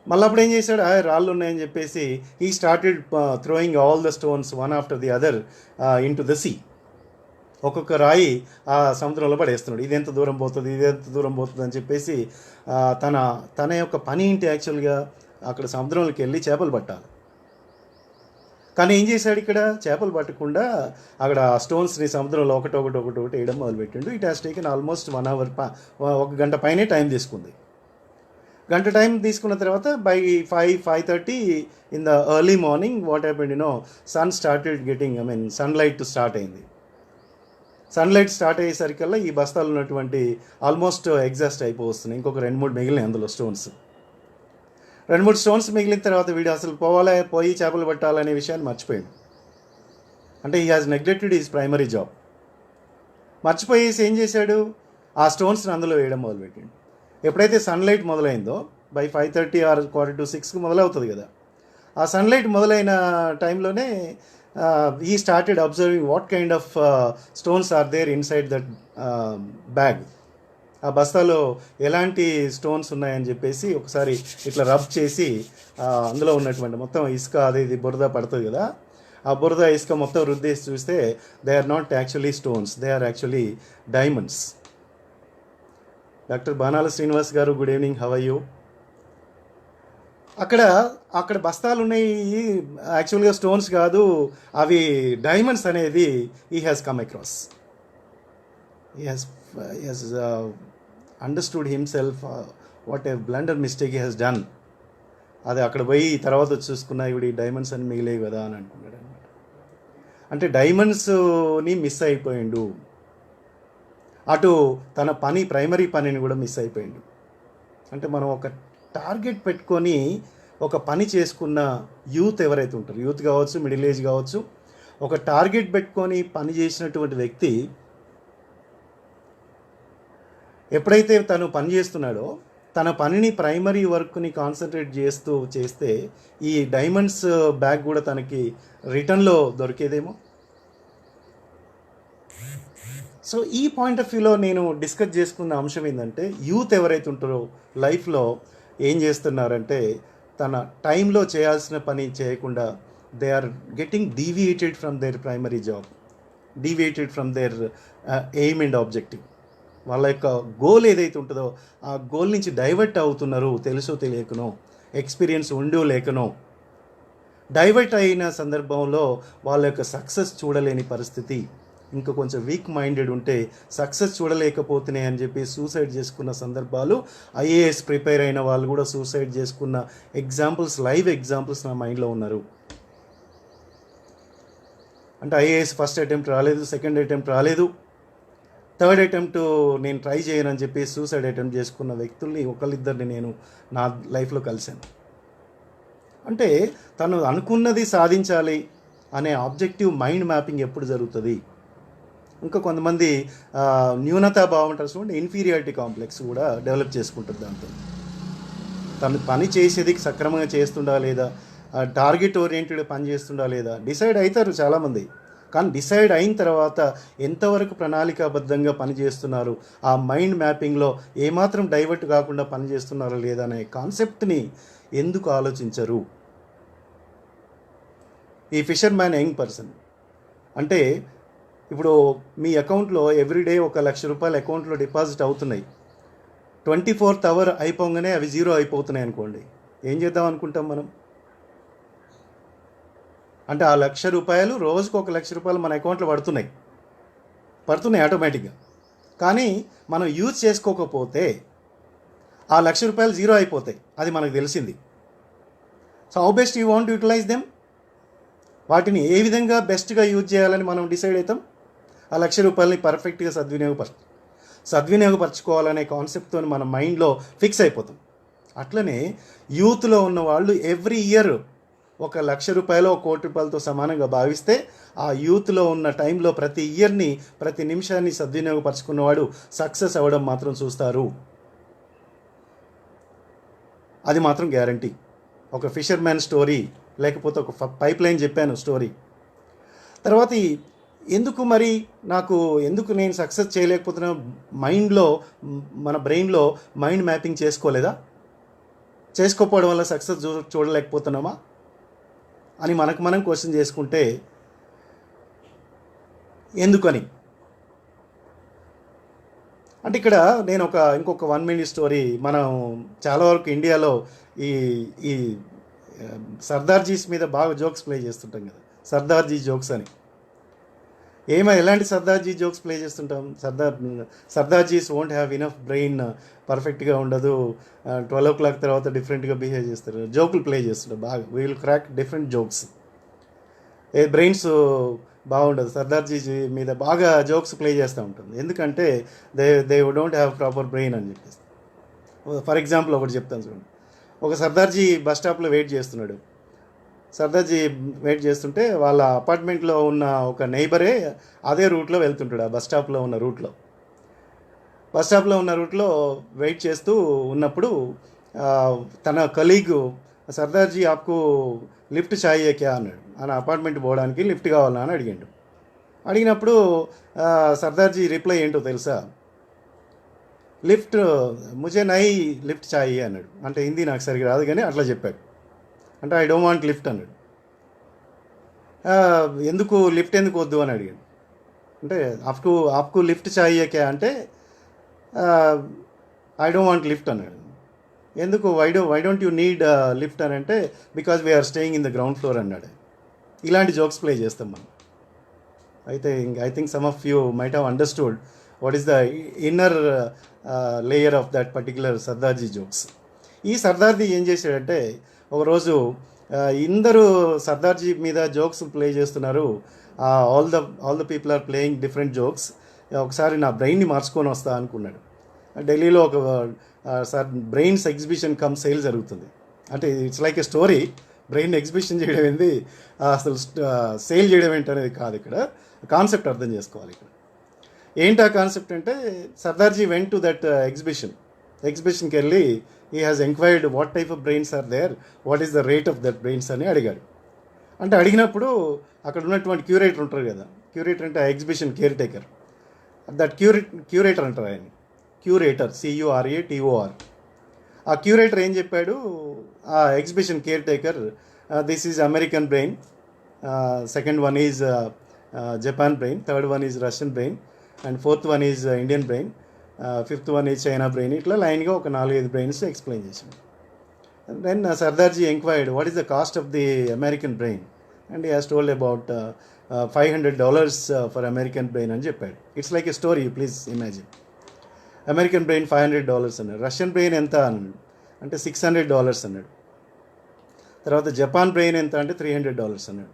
మళ్ళీ అప్పుడు ఏం చేశాడు? రాళ్ళు ఉన్నాయని చెప్పేసి ఈ started throwing all the stones one after the other into the sea. ఒక్కొక్క రాయి ఆ సముద్రంలో పడేస్తున్నాడు. ఇది ఎంత దూరం పోతుంది అని చెప్పేసి తన యొక్క పని ఏంటి? యాక్చువల్గా అక్కడ సముద్రంలోకి వెళ్ళి చేపలు పట్టాలి. కానీ ఏం చేశాడు? ఇక్కడ చేపలు పట్టకుండా అక్కడ స్టోన్స్ని సముద్రంలో ఒకటి వేయడం మొదలుపెట్టిండు. It has taken almost 1 hour, 1 గంట పైనే టైం తీసుకుంది. గంట టైం తీసుకున్న తర్వాత by 5:30 in the early morning what happened, sun started getting, sunlight start అయింది. సన్లైట్ స్టార్ట్ అయ్యేసరికల్లా ఈ బస్తాలు ఉన్నటువంటి ఆల్మోస్ట్ ఎగ్జాస్ట్ అయిపోతున్నాయి. ఇంకొక 2-3 మిగిలినాయి అందులో స్టోన్స్. 2-3 స్టోన్స్ మిగిలిన తర్వాత వీడు అసలు పోయి చేపలు పట్టాలనే విషయాన్ని మర్చిపోయాడు. అంటే he has neglected his primary job. మర్చిపోయేసి ఏం చేశాడు, ఆ స్టోన్స్ని అందులో వేయడం మొదలుపెట్టాడు. ఎప్పుడైతే సన్లైట్ మొదలైందో బై 5:30 ఆర్ 5:45కి మొదలవుతుంది కదా, ఆ సన్లైట్ మొదలైన టైంలోనే he started observing what kind of stones are there inside that bag. ఆ బస్తాలో ఎలాంటి స్టోన్స్ ఉన్నాయని చెప్పేసి ఒకసారి ఇట్లా రబ్ చేసి అందులో ఉన్నటువంటి మొత్తం ఇసుక అది బురద పడుతుంది కదా, ఆ బురద ఇసుక మొత్తం రుద్దేసి చూస్తే they are not actually stones, they are actually diamonds. Doctor Banala Srinivas garu, good evening, how are you? అక్కడ బస్తాలు ఉన్నాయి, యాక్చువల్గా స్టోన్స్ కాదు, అవి డైమండ్స్ అనేది he has come across. He has understood himself what a blunder mistake he has done. అది అక్కడ పోయి తర్వాత చూసుకున్నా ఇవి డైమండ్స్ అని మిగిలేవి కదా అని అంటున్నాడు అనమాట. అంటే డైమండ్స్ని మిస్ అయిపోయిండు, అటు తన ప్రైమరీ పనిని కూడా మిస్ అయిపోయిండు. అంటే మనం ఒక టార్గెట్ పెట్టుకొని ఒక పని చేసుకున్న యూత్ ఎవరైతే ఉంటారో, యూత్ కావచ్చు, మిడిల్ ఏజ్ కావచ్చు, ఒక టార్గెట్ పెట్టుకొని పని చేసినటువంటి వ్యక్తి ఎప్పుడైతే తను పని చేస్తున్నాడో తన పనిని ప్రైమరీ వర్క్ని కాన్సన్ట్రేట్ చేస్తే ఈ డైమండ్స్ బ్యాగ్ కూడా తనకి రిటర్న్లో దొరికేదేమో. సో ఈ పాయింట్ ఆఫ్ వ్యూలో నేను డిస్కస్ చేసుకున్న అంశం ఏంటంటే, యూత్ ఎవరైతే ఉంటారో లైఫ్లో ఏం చేస్తున్నారంటే తన టైంలో చేయాల్సిన పని చేయకుండా they are getting deviated from their primary job, deviated from their aim and objective. వాళ్ళ యొక్క గోల్ ఏదైతే ఉంటుందో ఆ గోల్ నుంచి డైవర్ట్ అవుతున్నారు, తెలుసో తెలియకనో, ఎక్స్పీరియన్స్ ఉండో లేకనో. డైవర్ట్ అయిన సందర్భంలో వాళ్ళ యొక్క సక్సెస్ చూడలేని పరిస్థితి. ఇంకా కొంచెం వీక్ మైండెడ్ ఉంటే సక్సెస్ చూడలేకపోతున్నాయి అని చెప్పి సూసైడ్ చేసుకున్న సందర్భాలు, ఐఏఎస్ ప్రిపేర్ అయిన వాళ్ళు కూడా సూసైడ్ చేసుకున్న ఎగ్జాంపుల్స్, లైవ్ ఎగ్జాంపుల్స్ నా మైండ్లో ఉన్నారు. అంటే ఐఏఎస్ ఫస్ట్ అటెంప్ట్ రాలేదు, సెకండ్ అటెంప్ట్ రాలేదు, థర్డ్ అటెంప్ట్ నేను ట్రై చేయనని చెప్పి సూసైడ్ అటెంప్ట్ చేసుకున్న వ్యక్తుల్ని ఒకళ్ళిద్దరిని నేను నా లైఫ్లో కలిశాను. అంటే తను అనుకున్నది సాధించాలి అనే ఆబ్జెక్టివ్ మైండ్ మ్యాపింగ్ ఎప్పుడు జరుగుతుంది? ఇంకా కొంతమంది న్యూనతాభావం అంటారు చూడండి, ఇన్ఫీరియారిటీ కాంప్లెక్స్ కూడా డెవలప్ చేసుకుంటారు. దాంతో తను పని చేసేది సక్రమంగా చేస్తుండా లేదా, టార్గెట్ ఓరియంటెడ్ పని చేస్తుండా లేదా డిసైడ్ అవుతారు చాలామంది. కానీ డిసైడ్ అయిన తర్వాత ఎంతవరకు ప్రణాళికాబద్ధంగా పనిచేస్తున్నారు, ఆ మైండ్ మ్యాపింగ్లో ఏమాత్రం డైవర్ట్ కాకుండా పనిచేస్తున్నారా లేదా అనే కాన్సెప్ట్ని ఎందుకు ఆలోచించరు? ఈ ఫిషర్ మ్యాన్ యంగ్ పర్సన్ అంటే ఇప్పుడు మీ అకౌంట్లో ఎవ్రీడే 1,00,000 రూపాయలు అకౌంట్లో డిపాజిట్ అవుతున్నాయి. 24th hour అయిపోగానే అవి జీరో అయిపోతున్నాయి అనుకోండి, ఏం చేద్దాం అనుకుంటాం మనం? అంటే ఆ 1,00,000 రూపాయలు రోజుకు 1,00,000 రూపాయలు మన అకౌంట్లో పడుతున్నాయి ఆటోమేటిక్గా. కానీ మనం యూజ్ చేసుకోకపోతే ఆ 1,00,000 రూపాయలు జీరో అయిపోతాయి, అది మనకు తెలిసింది. So how best you want utilize them? వాటిని ఏ విధంగా బెస్ట్గా యూజ్ చేయాలని మనం డిసైడ్ అవుతాం. ఆ 1,00,000 రూపాయలని పర్ఫెక్ట్గా సద్వినియోగపరచుకోవాలనే కాన్సెప్ట్తో మన మైండ్లో ఫిక్స్ అయిపోతాం. అట్లనే యూత్లో ఉన్న వాళ్ళు ఎవ్రీ ఇయర్ 1,00,000 రూపాయలు 1,00,00,000 రూపాయలతో సమానంగా భావిస్తే ఆ యూత్లో ఉన్న టైంలో ప్రతి ఇయర్ని, ప్రతి నిమిషాన్ని సద్వినియోగపరచుకున్నవాడు సక్సెస్ అవ్వడం మాత్రం చూస్తారు. అది మాత్రం గ్యారంటీ. ఒక ఫిషర్ మ్యాన్ స్టోరీ, లేకపోతే ఒక పైప్ లైన్ చెప్పాను స్టోరీ. తర్వాత ఎందుకు నేను సక్సెస్ చేయలేకపోతున్నా? మైండ్లో, మన బ్రెయిన్లో మైండ్ మ్యాపింగ్ చేసుకోలేదా? చేసుకోకపోవడం వల్ల సక్సెస్ చూడలేకపోతున్నామా అని మనకు మనం క్వశ్చన్ చేసుకుంటే ఎందుకని అంటే ఇక్కడ నేను ఇంకొక 1 minute స్టోరీ. మనం చాలా వరకు ఇండియాలో ఈ సర్దార్జీస్ మీద బాగా జోక్స్ ప్లే చేస్తుంటాం కదా, సర్దార్జీ జోక్స్ అని. ఎలాంటి సర్దార్జీ జోక్స్ ప్లే చేస్తుంటాం? Sardarji's won't have enough brain, పర్ఫెక్ట్గా ఉండదు, 12 o'clock తర్వాత డిఫరెంట్గా బిహేవ్ చేస్తారు, జోకులు ప్లే చేస్తుంటారు బాగా. We will crack different jokes. Brains బాగుండదు. సర్దార్జీ మీద బాగా జోక్స్ ప్లే చేస్తూ ఉంటుంది. ఎందుకంటే they don't have proper brain అని చెప్పేసి. ఫర్ ఎగ్జాంపుల్ ఒకటి చెప్తాను చూడండి. ఒక సర్దార్జీ బస్ స్టాప్లో వెయిట్ చేస్తున్నాడు. సర్దార్జీ వెయిట్ చేస్తుంటే వాళ్ళ అపార్ట్మెంట్లో ఉన్న ఒక నైబరే అదే రూట్లో వెళ్తుంటాడు. ఆ బస్ స్టాప్లో ఉన్న రూట్లో వెయిట్ చేస్తూ ఉన్నప్పుడు తన కలీగ్, సర్దార్జీ ఆప్కు లిఫ్ట్ చాయే క్యా అన్నాడు. ఆయన అపార్ట్మెంట్ పోవడానికి లిఫ్ట్ కావాలా అని అడిగినప్పుడు సర్దార్జీ రిప్లై ఏంటో తెలుసా? లిఫ్ట్ ముజే నై లిఫ్ట్ చాయి అన్నాడు. అంటే హిందీ నాకు సరిగ్గా రాదు కానీ అట్లా చెప్పాడు. అంటే ఐ డోంట్ వాంట్ లిఫ్ట్ అన్నాడు. ఎందుకు లిఫ్ట్ ఎందుకు వద్దు అని అడిగాడు. అంటే ఆప్కు లిఫ్ట్ చాయే క్యా అంటే ఐ డోంట్ వాంట్ లిఫ్ట్ అన్నాడు. ఎందుకు why don't you need lift అని అంటే because we are staying in the ground floor అన్నాడు. ఇలాంటి జోక్స్ ప్లే చేస్తాం మనం. అయితే I think some of you might have understood what is the inner layer of that particular Sardarji jokes. ఈ సర్దార్జీ ఏం చేశాడంటే ఒకరోజు ఇందరూ సర్దార్జీ మీద జోక్స్ ప్లే చేస్తున్నారు. All the people are playing different jokes. ఒకసారి నా బ్రెయిన్ని మార్చుకొని వస్తా అనుకున్నాడు. ఢిల్లీలో ఒక బ్రెయిన్స్ ఎగ్జిబిషన్ కమ్ సేల్ జరుగుతుంది. అంటే it's like a story. Brain exhibition చేయడం ఏంది, అసలు సేల్ చేయడం ఏంటనేది కాదు. ఇక్కడ కాన్సెప్ట్ అర్థం చేసుకోవాలి. ఇక్కడ ఏంటి ఆ కాన్సెప్ట్ అంటే సర్దార్జీ వెంట్ టు దట్ ఎగ్జిబిషన్కి వెళ్ళి he has enquired what type of brains are there, what is the rate of that brains అని అడిగాడు. అంటే అడిగినప్పుడు అక్కడ ఉన్నటువంటి క్యూరేటర్ ఉంటారు కదా, క్యూరేటర్ అంటే ఆ exhibition care taker, that curator అంటారు ఆయన, క్యూరేటర్ CURATOR. ఆ క్యూరేటర్ ఏం చెప్పాడు, ఆ exhibition care taker, this is American brain, second one is Japan brain, third one is Russian brain, and fourth one is Indian brain, fifth one is China brain. ఇట్లా లైన్గా ఒక 4-5 బ్రెయిన్స్ ఎక్స్ప్లెయిన్ చేశాడు. Then Sardarji enquired what is the cost of the American brain, and he has told about $500 for American brain అని చెప్పాడు. It's like a story, please imagine. American brain $500 అన్నాడు. రష్యన్ బ్రెయిన్ ఎంత అన్నాడు అంటే $600 అన్నాడు. తర్వాత జపాన్ బ్రెయిన్ ఎంత అంటే $300 అన్నాడు.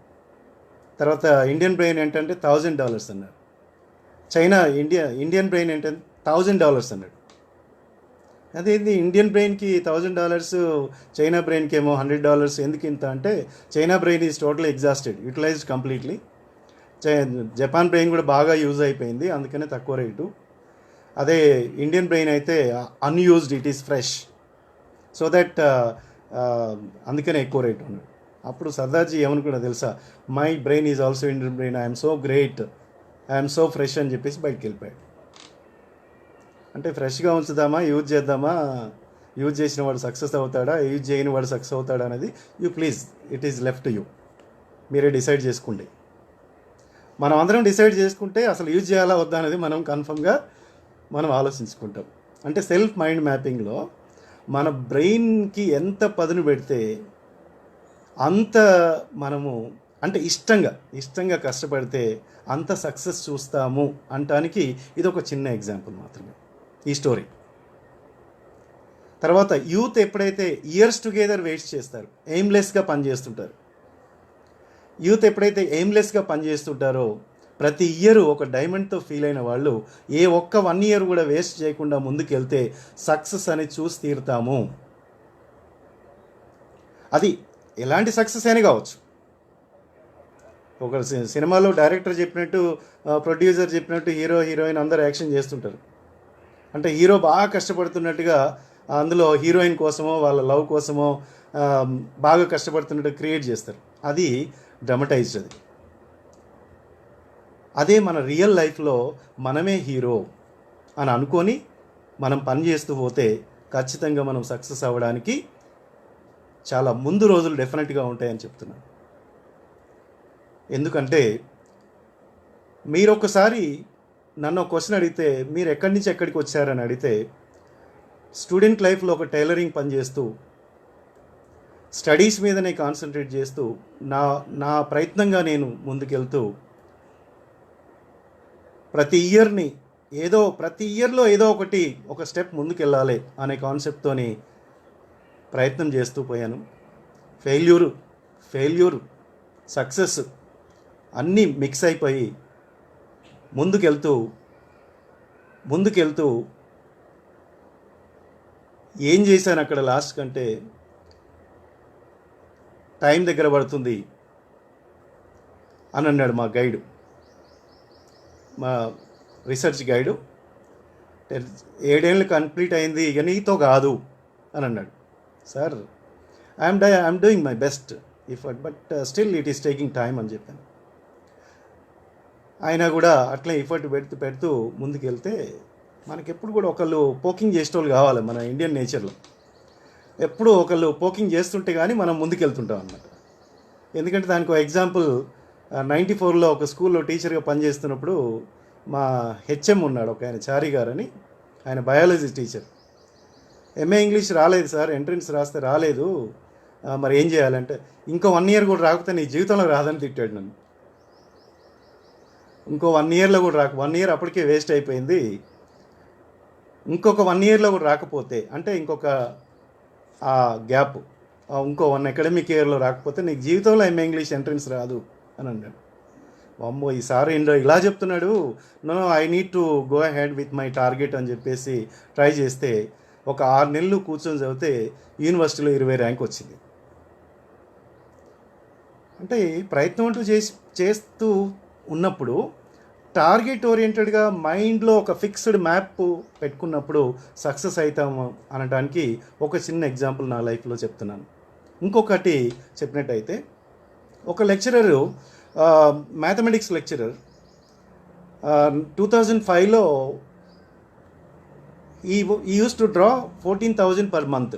తర్వాత ఇండియన్ బ్రెయిన్ ఏంటంటే $1000 అన్నాడు. ఇండియన్ బ్రెయిన్ ఏంటంటే $1000 అన్నాడు. అదేంది ఇండియన్ బ్రెయిన్కి $1000, చైనా బ్రెయిన్కి ఏమో $100 ఎందుకు ఇంత అంటే China brain is totally exhausted, utilized completely. Japan brain కూడా బాగా యూజ్ అయిపోయింది, అందుకనే తక్కువ రేటు. అదే ఇండియన్ బ్రెయిన్ అయితే unused, it is fresh, so that అందుకనే ఎక్కువ రేట్ ఉన్నాడు. అప్పుడు సర్దార్జీ ఏమనుకున్నా తెలుసా, my brain is also Indian brain, I'm so great, I'm so fresh అని చెప్పేసి బయటికి వెళ్ళిపోయాడు. అంటే ఫ్రెష్గా ఉంచుదామా, యూజ్ చేద్దామా, యూజ్ చేసిన వాడు సక్సెస్ అవుతాడా, యూజ్ చేయని వాడు సక్సెస్ అవుతాడా అనేది please it is left you, మీరే డిసైడ్ చేసుకోండి. మనం అందరం డిసైడ్ చేసుకుంటే అసలు యూజ్ చేయాలా వద్దా అనేది మనం ఆలోచించుకుంటాం. అంటే సెల్ఫ్ మైండ్ మ్యాపింగ్లో మన బ్రెయిన్కి ఎంత పదును పెడితే అంత మనము అంటే ఇష్టంగా కష్టపడితే అంత సక్సెస్ చూస్తాము అంటానికి ఇది ఒక చిన్న ఎగ్జాంపుల్ మాత్రమే ఈ స్టోరీ. తర్వాత యూత్ ఎప్పుడైతే ఇయర్స్ టుగెదర్ వేస్ట్ చేస్తారు, ఎయిమ్లెస్గా పనిచేస్తుంటారు, యూత్ ఎప్పుడైతే ఎయిమ్లెస్గా పనిచేస్తుంటారో ప్రతి ఇయర్ ఒక డైమండ్తో ఫీల్ అయిన వాళ్ళు ఏ ఒక్క 1 year కూడా వేస్ట్ చేయకుండా ముందుకెళ్తే సక్సెస్ అని చూసి తీరుతాము. అది ఎలాంటి సక్సెస్ అయినా కావచ్చు. ఒక సినిమాలో డైరెక్టర్ చెప్పినట్టు, ప్రొడ్యూసర్ చెప్పినట్టు హీరో హీరోయిన్ అందరూ యాక్షన్ చేస్తుంటారు. అంటే హీరో బాగా కష్టపడుతున్నట్టుగా అందులో హీరోయిన్ కోసమో వాళ్ళ లవ్ కోసమో బాగా కష్టపడుతున్నట్టు క్రియేట్ చేస్తారు. అది డ్రమటైజ్డ్. అదే మన రియల్ లైఫ్లో మనమే హీరో అని అనుకొని మనం పని చేస్తూ పోతే ఖచ్చితంగా మనం సక్సెస్ అవ్వడానికి చాలా ముందు రోజులు డెఫినెట్గా ఉంటాయని చెప్తున్నాను. ఎందుకంటే మీరు ఒకసారి నన్ను ఒక క్వశ్చన్ అడిగితే, మీరు ఎక్కడి నుంచి ఎక్కడికి వచ్చారని అడిగితే, స్టూడెంట్ లైఫ్లో ఒక టైలరింగ్ పని చేస్తూ స్టడీస్ మీదనే కాన్సన్ట్రేట్ చేస్తూ నా ప్రయత్నంగా నేను ముందుకెళ్తూ ప్రతి ఇయర్లో ఏదో ఒకటి ఒక స్టెప్ ముందుకెళ్ళాలి అనే కాన్సెప్ట్తోని ప్రయత్నం చేస్తూ పోయాను. ఫెయిల్యూరు సక్సెస్ అన్నీ మిక్స్ అయిపోయి ముందుకెళ్తూ ఏం చేశాను అక్కడ లాస్ట్ కంటే టైం దగ్గర పడుతుంది అని అన్నాడు మా గైడు, మా రీసెర్చ్ గైడు. 7 ఏళ్ళు కంప్లీట్ అయింది, ఇక నీతో కాదు అని అన్నాడు. Sir I'm doing my best but still it is taking time అని చెప్పాను. ఆయన కూడా అట్లే ఎఫర్ట్ పెడుతూ ముందుకెళ్తే మనకెప్పుడు కూడా ఒకళ్ళు పోకింగ్ చేసేటోళ్ళు కావాలి. మన ఇండియన్ నేచర్లో ఎప్పుడు ఒకళ్ళు పోకింగ్ చేస్తుంటే కానీ మనం ముందుకెళ్తుంటాం అన్నమాట. ఎందుకంటే దానికి ఒక ఎగ్జాంపుల్, 94లో ఒక స్కూల్లో టీచర్గా పనిచేస్తున్నప్పుడు మా హెచ్ఎం ఉన్నాడు ఒక ఆయన, చారి గారు అని. ఆయన బయాలజీ టీచర్. ఎంఏ ఇంగ్లీష్ రాలేదు సార్, ఎంట్రన్స్ రాస్తే రాలేదు, మరి ఏం చేయాలంటే, ఇంకో 1 ఇయర్ కూడా రాకపోతే నీ జీవితంలో రాదని తిట్టాడు నన్ను. ఇంకో 1 ఇయర్లో కూడా 1 ఇయర్ అప్పటికే వేస్ట్ అయిపోయింది. ఇంకొక 1 ఇయర్లో కూడా రాకపోతే, అంటే ఇంకొక గ్యాప్, ఇంకో 1 అకాడమిక్ ఇయర్లో రాకపోతే నీకు జీవితంలో ఎంఏ ఇంగ్లీష్ ఎంట్రన్స్ రాదు అని అన్నాడు. అమ్మో ఈసారి ఏంటో ఇలా చెప్తున్నాడు, no I need to go ahead with my target అని చెప్పేసి ట్రై చేస్తే ఒక 6 నెలలు కూర్చొని చదివితే యూనివర్సిటీలో 20 ర్యాంక్ వచ్చింది. అంటే ప్రయత్నం అంటూ చేస్తూ ఉన్నప్పుడు టార్గెట్ ఓరియంటెడ్గా మైండ్లో ఒక ఫిక్స్డ్ మ్యాప్ పెట్టుకున్నప్పుడు సక్సెస్ అవుతాము అనడానికి ఒక చిన్న ఎగ్జాంపుల్ నా లైఫ్లో చెప్తున్నాను. ఇంకొకటి చెప్పినట్టయితే, ఒక లెక్చరరు, మ్యాథమెటిక్స్ లెక్చరర్, 2005లో he use to draw 14,000 per month.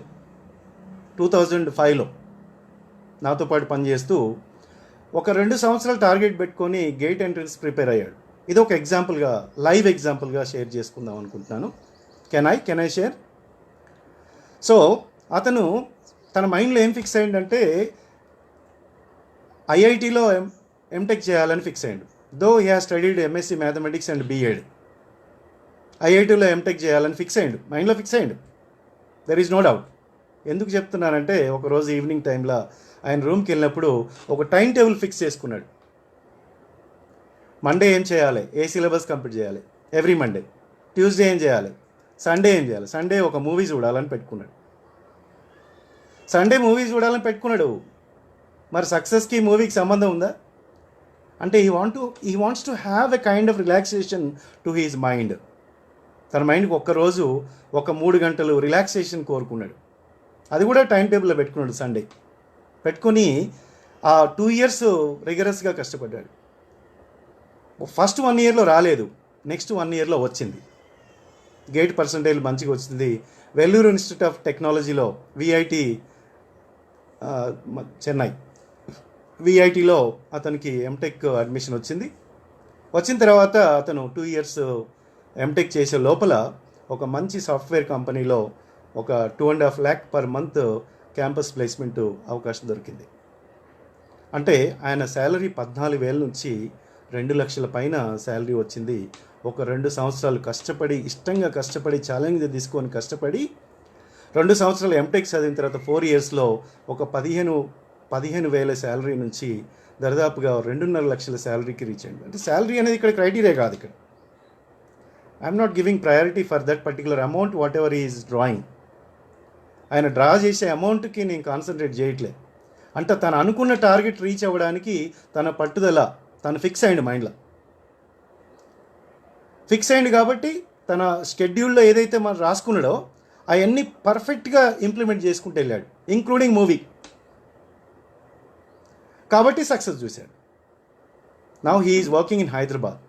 2005లో నాతో పాటు పనిచేస్తూ ఒక 2 సంవత్సరాలు టార్గెట్ పెట్టుకొని గేట్ ఎంట్రన్స్ ప్రిపేర్ అయ్యాడు. ఇది ఒక ఎగ్జాంపుల్గా, లైవ్ ఎగ్జాంపుల్గా షేర్ చేసుకుందాం అనుకుంటున్నాను. Can I share? సో అతను తన మైండ్లో ఏం ఫిక్స్ అయ్యిందంటే ఐఐటీలో ఎంటెక్ చేయాలని ఫిక్స్ అయ్యాడు. Though he has studied MSc mathematics and BEd. ఐఐటీలో ఎంటెక్ చేయాలని ఫిక్స్ అయ్యాడు, మైండ్లో ఫిక్స్ అయ్యాడు. There is no doubt. ఎందుకు చెప్తున్నానంటే, ఒకరోజు ఈవినింగ్ టైంలో ఆయన రూమ్కి వెళ్ళినప్పుడు ఒక టైం టేబుల్ ఫిక్స్ చేసుకున్నాడు. మండే ఏం చేయాలి, ఏ సిలబస్ కంప్లీట్ చేయాలి ఎవ్రీ మండే. ట్యూస్డే ఏం చేయాలి, సండే ఏం చేయాలి, సండే ఒక మూవీ చూడాలని పెట్టుకున్నాడు. సండే మూవీ చూడాలని పెట్టుకున్నాడు. మరి సక్సెస్కి మూవీకి సంబంధం ఉందా? అంటే he wants to have a kind of relaxation to his mind. తన మైండ్కి ఒక్కరోజు ఒక 3 గంటలు రిలాక్సేషన్ కోరుకున్నాడు. అది కూడా టైం టేబుల్లో పెట్టుకున్నాడు. సండే పెట్టుకొని ఆ 2 ఇయర్స్ రిగరస్గా కష్టపడ్డాడు. ఫస్ట్ 1 ఇయర్లో రాలేదు, నెక్స్ట్ 1 ఇయర్లో వచ్చింది. గేట్ పర్సంటేజ్ మంచిగా వచ్చింది. వెల్లూరు ఇన్స్టిట్యూట్ ఆఫ్ టెక్నాలజీలో విఐటి, చెన్నై విఐటిలో అతనికి ఎంటెక్ అడ్మిషన్ వచ్చింది. వచ్చిన తర్వాత అతను 2 ఇయర్స్ ఎంటెక్ చేసే లోపల ఒక మంచి సాఫ్ట్వేర్ కంపెనీలో ఒక 2.5 lakh per month campus placement అవకాశం దొరికింది. అంటే ఆయన శాలరీ 14,000 నుంచి 2 లక్షల పైన శాలరీ వచ్చింది. ఒక 2 సంవత్సరాలు కష్టపడి, ఇష్టంగా కష్టపడి, ఛాలెంజ్ తీసుకొని కష్టపడి 2 సంవత్సరాలు ఎంటెక్ చదివిన తర్వాత 4 ఇయర్స్లో ఒక 15,000 శాలరీ నుంచి దాదాపుగా 2.5 లక్షల శాలరీకి రీచ్ అయ్యింది. అంటే శాలరీ అనేది ఇక్కడ క్రైటీరియా కాదు. ఇక్కడ I'm not giving priority for that particular amount, what ever is drawing. ఆయన డ్రా చేసే అమౌంట్కి నేను కాన్సన్ట్రేట్ చేయట్లే. అంటే తను అనుకున్న టార్గెట్ రీచ్ అవ్వడానికి తన పట్టుదల, తను ఫిక్స్ అయ్యింది మైండ్లో. ఫిక్స్ అయ్యింది కాబట్టి తన షెడ్యూల్లో ఏదైతే మనం రాసుకున్నాడో అవన్నీ పర్ఫెక్ట్గా ఇంప్లిమెంట్ చేసుకుంటూ వెళ్ళాడు, ఇంక్లూడింగ్ మూవీ. కాబట్టి సక్సెస్ చూశాడు. Now he is working in Hyderabad.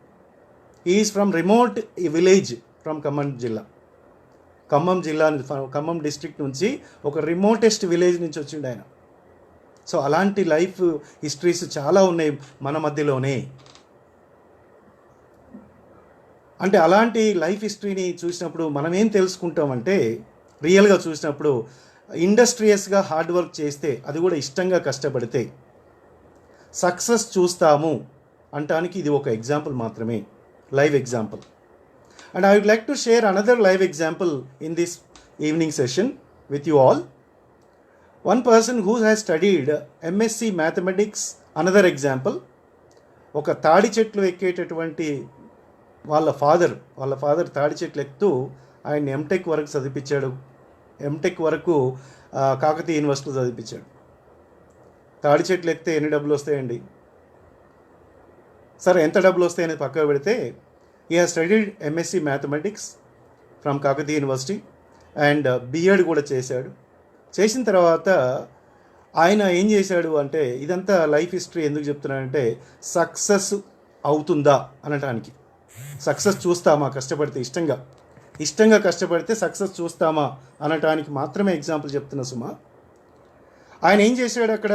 He is from remote village from Khammam జిల్లా. ఖమ్మం డిస్ట్రిక్ట్ నుంచి ఒక రిమోటెస్ట్ విలేజ్ నుంచి వచ్చిండు ఆయన. సో అలాంటి లైఫ్ హిస్టరీస్ చాలా ఉన్నాయి మన మధ్యలోనే. అంటే అలాంటి లైఫ్ హిస్టరీని చూసినప్పుడు మనం ఏం తెలుసుకుంటామంటే, రియల్గా చూసినప్పుడు ఇండస్ట్రియస్గా హార్డ్ వర్క్ చేస్తే, అది కూడా ఇష్టంగా కష్టపడితే సక్సెస్ చూస్తాము అంటానికి ఇది ఒక ఎగ్జాంపుల్ మాత్రమే, live example. And I would like to share another live example in this evening session with you all. One person who has studied MSc Mathematics, another example. ఒక తాడి చెట్లు ఎక్కేటటువంటి వాళ్ళ ఫాదర్ తాడి చెట్లు ఎక్కుతూ ఆయన ఎంటెక్ వరకు చదివించాడు. ఎంటెక్ వరకు కాకతీయ యూనివర్సిటీలో చదివించాడు. తాడి చెట్లు ఎక్కితే ఎన్ని డబ్బులు వస్తాయండి? సరే, ఎంత డబ్బులు వస్తాయని పక్కకు పెడితే, ఈ has studied MSc mathematics from Kakatiya University and BEd కూడా చేశాడు. చేసిన తర్వాత ఆయన ఏం చేశాడు అంటే, ఇదంతా లైఫ్ హిస్టరీ ఎందుకు చెప్తున్నానంటే, సక్సెస్ అవుతుందా అనటానికి. సక్సెస్ చూస్తామా కష్టపడితే, ఇష్టంగా కష్టపడితే సక్సెస్ చూస్తామా అనటానికి మాత్రమే ఎగ్జాంపుల్ చెప్తున్నా సుమా. ఆయన ఏం చేశాడు అక్కడ,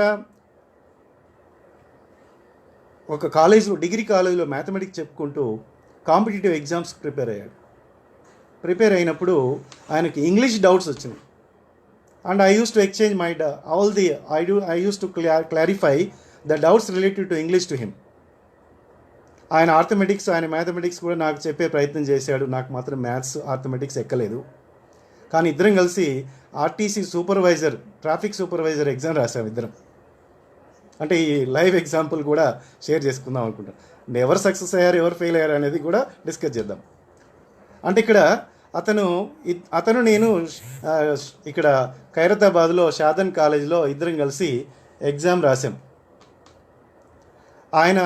ఒక కాలేజీలో, డిగ్రీ కాలేజీలో మ్యాథమెటిక్స్ చెప్పుకుంటూ కాంపిటేటివ్ ఎగ్జామ్స్ ప్రిపేర్ అయినప్పుడు ఆయనకి ఇంగ్లీష్ డౌట్స్ వచ్చినాయి. And I use to exchange my I use to clarify the doubts related to English to him. ఆయన ఆర్థమెటిక్స్, ఆయన మ్యాథమెటిక్స్ కూడా నాకు చెప్పే ప్రయత్నం చేశాడు. నాకు మాత్రం మ్యాథ్స్, ఆర్థమెటిక్స్ ఎక్కలేదు. కానీ ఇద్దరం కలిసి ఆర్టీసీ ట్రాఫిక్ సూపర్వైజర్ ఎగ్జామ్ రాసాం ఇద్దరం. అంటే ఈ లైవ్ ఎగ్జాంపుల్ కూడా షేర్ చేసుకుందాం అనుకుంటాను. ఎవరు సక్సెస్ అయ్యారు, ఎవరు ఫెయిల్ అయ్యారు అనేది కూడా డిస్కస్ చేద్దాం. అంటే ఇక్కడ అతను నేను ఇక్కడ ఖైరతాబాద్లో షాదన్ కాలేజ్లో ఇద్దరం కలిసి ఎగ్జామ్ రాసాం. ఆయన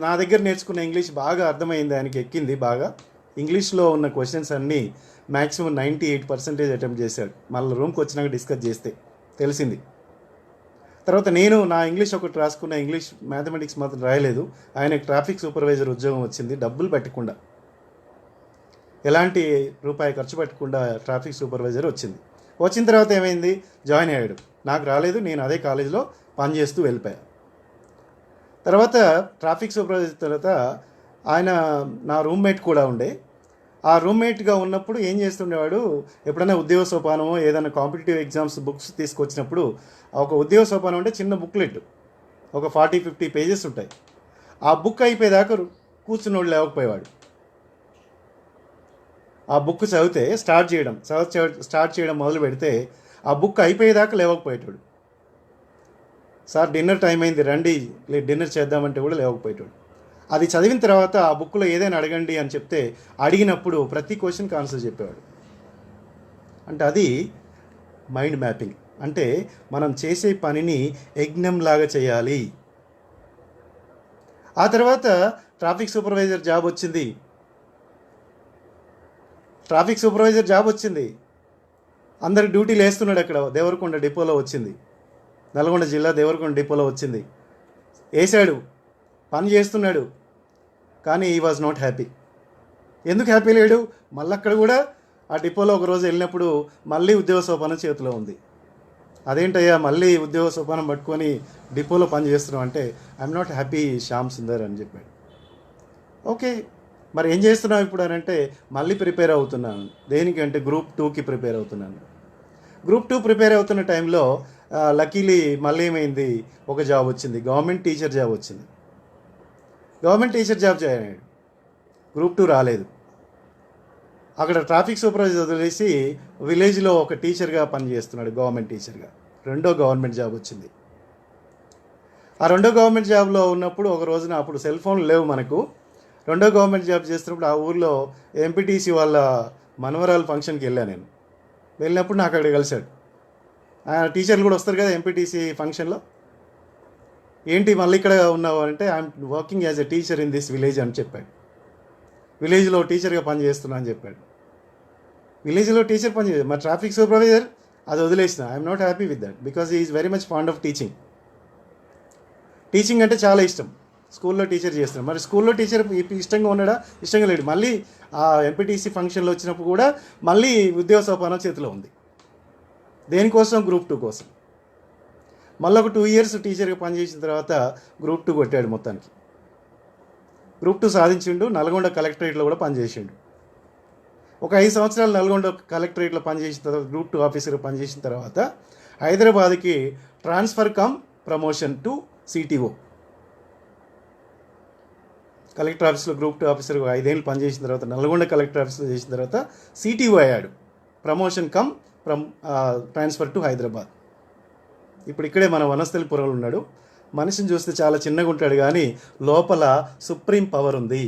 నా దగ్గర నేర్చుకున్న ఇంగ్లీష్ బాగా అర్థమైంది, ఆయనకి ఎక్కింది బాగా. ఇంగ్లీష్లో ఉన్న క్వశ్చన్స్ అన్నీ మ్యాక్సిమం 98% అటెంప్ట్ చేశాడు. మళ్ళీ రూమ్కి వచ్చినాక డిస్కస్ చేస్తే తెలిసింది. తర్వాత నేను నా ఇంగ్లీష్ ఒకటి రాసుకున్న, ఇంగ్లీష్ మ్యాథమెటిక్స్ మాత్రం రాయలేదు. ఆయనకు ట్రాఫిక్ సూపర్వైజర్ ఉద్యోగం వచ్చింది, డబ్బులు పెట్టకుండా, ఎలాంటి రూపాయి ఖర్చు పెట్టకుండా ట్రాఫిక్ సూపర్వైజర్ వచ్చింది. వచ్చిన తర్వాత ఏమైంది, జాయిన్ అయ్యాడు. నాకు రాలేదు, నేను అదే కాలేజీలో పనిచేస్తూ వెళ్ళిపోయాను. తర్వాత ట్రాఫిక్ సూపర్వైజర్ తర్వాత ఆయన నా రూమ్మేట్ కూడా ఉండే. ఆ రూమ్మేట్గా ఉన్నప్పుడు ఏం చేస్తుండేవాడు, ఎప్పుడైనా ఉద్యోగ సోపానమో ఏదైనా కాంపిటేటివ్ ఎగ్జామ్స్ బుక్స్ తీసుకొచ్చినప్పుడు, ఒక ఉద్యోగ సోపానం అంటే చిన్న బుక్లెట్, ఒక 40-50 పేజెస్ ఉంటాయి. ఆ బుక్ అయిపోయేదాకా కూర్చున్నోడు లేవకపోయేవాడు. ఆ బుక్ చదివితే స్టార్ట్ చేయడం మొదలు పెడితే ఆ బుక్ అయిపోయేదాకా లేవకపోయేటాడు. సార్ డిన్నర్ టైం అయింది రండి, డిన్నర్ చేద్దామంటే కూడా లేవకపోయేటాడు. అది చదివిన తర్వాత ఆ బుక్లో ఏదైనా అడగండి అని చెప్తే అడిగినప్పుడు ప్రతి క్వశ్చన్కి ఆన్సర్ చెప్పేవాడు. అంటే అది మైండ్ మ్యాపింగ్. అంటే మనం చేసే పనిని యజ్ఞంలాగా చేయాలి. ఆ తర్వాత ట్రాఫిక్ సూపర్వైజర్ జాబ్ వచ్చింది. అందరికి డ్యూటీలు వేస్తున్నాడు. అక్కడ దేవరకొండ డిపోలో వచ్చింది, నల్గొండ జిల్లా దేవరకొండ డిపోలో వచ్చింది. వేసాడు, పని చేస్తున్నాడు. కానీ ఈ వాజ్ నాట్ హ్యాపీ. ఎందుకు హ్యాపీ లేడు? మళ్ళీ అక్కడ కూడా ఆ డిపోలో ఒకరోజు వెళ్ళినప్పుడు మళ్ళీ ఉద్యోగ సోపానం చేతిలో ఉంది. అదేంటయ్యా మళ్ళీ ఉద్యోగ సోపానం పట్టుకొని డిపోలో పని చేస్తున్నావు అంటే, I'm not happy Shyam Sundar అని చెప్పాడు. ఓకే, మరి ఏం చేస్తున్నావు ఇప్పుడు అని అంటే, మళ్ళీ ప్రిపేర్ అవుతున్నాను. దేనికి అంటే Group 2కి ప్రిపేర్ అవుతున్నాను. Group 2 ప్రిపేర్ అవుతున్న టైంలో లక్కీలీ మళ్ళీ ఏమైంది, ఒక జాబ్ వచ్చింది, గవర్నమెంట్ టీచర్ జాబ్ వచ్చింది. గవర్నమెంట్ టీచర్ జాబ్ జాయిన్ అయ్యాడు. Group 2 రాలేదు. అక్కడ ట్రాఫిక్ సూపర్వైజర్ వదిలేసి విలేజ్లో ఒక టీచర్గా పనిచేస్తున్నాడు, గవర్నమెంట్ టీచర్గా. రెండో గవర్నమెంట్ జాబ్ వచ్చింది. ఆ రెండో గవర్నమెంట్ జాబ్లో ఉన్నప్పుడు ఒక రోజున, అప్పుడు సెల్ ఫోన్లు లేవు మనకు, రెండో గవర్నమెంట్ జాబ్ చేస్తున్నప్పుడు ఆ ఊర్లో ఎంపీటీసీ వాళ్ళ మనవరాలు ఫంక్షన్కి వెళ్ళాను నేను. వెళ్ళినప్పుడు నాకు అక్కడ కలిశాడు. టీచర్లు కూడా వస్తారు కదా ఎంపీటీసీ ఫంక్షన్లో. ఏంటి మళ్ళీ ఇక్కడ ఉన్నావు అంటే, I'm working as a teacher in this village అని చెప్పాడు. విలేజ్లో టీచర్గా పనిచేస్తున్నా అని చెప్పాడు. విలేజ్లో టీచర్ పనిచేయాలి. మరి ట్రాఫిక్ సూపర్వైజర్ అది వదిలేసిన. I'm not happy with that because he is very much fond of teaching. Teaching అంటే చాలా ఇష్టం. స్కూల్లో టీచర్ చేస్తున్నాడు. మరి స్కూల్లో టీచర్ ఇష్టంగా ఉన్నాడా? ఇష్టంగా లేడు. మళ్ళీ ఆ ఎంపీటీసీ ఫంక్షన్లో వచ్చినప్పుడు కూడా మళ్ళీ ఉద్యోగ సోపానం చేతిలో ఉంది. దేనికోసం? Group 2 కోసం. మళ్ళీ ఒక 2 years టీచర్గా పనిచేసిన తర్వాత Group 2 కొట్టాడు మొత్తానికి. Group 2 సాధించిండు. నల్గొండ కలెక్టరేట్లో కూడా పనిచేసిండు. ఒక 5 సంవత్సరాలు నల్గొండ కలెక్టరేట్లో పనిచేసిన తర్వాత, Group 2 ఆఫీసర్గా పనిచేసిన తర్వాత హైదరాబాద్కి transfer come promotion to CTO. Collector ఆఫీస్లో Group 2 ఆఫీసర్గా 5 ఏళ్ళు పనిచేసిన తర్వాత నల్గొండ కలెక్టర్ ఆఫీస్లో చేసిన తర్వాత CTO అయ్యాడు. Promotion come transfer to Hyderabad. ఇప్పుడు ఇక్కడే మన వనస్థలిపురంలో ఉన్నాడు. మనిషిని చూస్తే చాలా చిన్నగా ఉంటాడు కానీ లోపల సుప్రీం పవర్ ఉంది.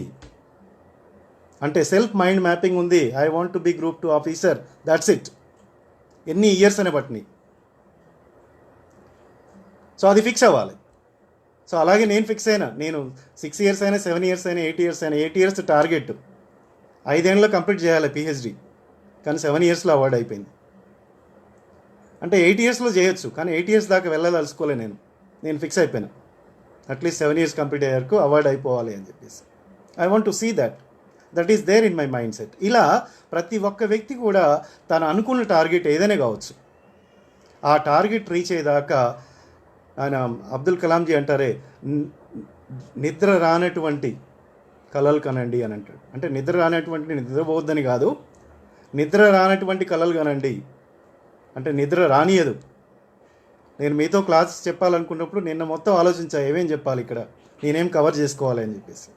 అంటే సెల్ఫ్ మైండ్ మ్యాపింగ్ ఉంది. I want to be group 2 officer, that's it. ఎన్ని ఇయర్స్ అనే బట్టిని. సో అది ఫిక్స్ అవ్వాలి. సో అలాగే నేను ఫిక్స్ అయినా, నేను 6 ఇయర్స్ అయినా 7 ఇయర్స్ అయినా 8 ఇయర్స్ అయినా 8 ఇయర్స్ టార్గెట్, 5 ఏళ్ళలో కంప్లీట్ చేయాలి పిహెచ్డి, కానీ 7 ఇయర్స్లో అవార్డు అయిపోయింది. అంటే 8 ఇయర్స్లో చేయొచ్చు, కానీ 8 ఇయర్స్ దాకా వెళ్ళదలుచుకోలే. నేను ఫిక్స్ అయిపోయినా అట్లీస్ట్ 7 ఇయర్స్ కంప్లీట్ అయ్యారు అవార్డు అయిపోవాలి అని చెప్పేసి. I want to see that is there in my mind set. ఇలా ప్రతి ఒక్క వ్యక్తి కూడా తను అనుకున్న టార్గెట్ ఏదైనా కావచ్చు, ఆ టార్గెట్ రీచ్ అయ్యేదాకా ఆయన అబ్దుల్ కలాంజీ అంటారే, నిద్ర రానటువంటి కలలు కనండి అని అంటాడు. అంటే నిద్ర రానటువంటి నిద్రపోవద్దని కాదు, నిద్ర రానటువంటి కలలు కనండి అంటే నిద్ర రానియదు. నేను మీతో క్లాస్ చెప్పాలనుకున్నప్పుడు నిన్న మొత్తం ఆలోచించా ఏమేం చెప్పాలి, ఇక్కడ నేనేం కవర్ చేసుకోవాలి అని చెప్పేసి.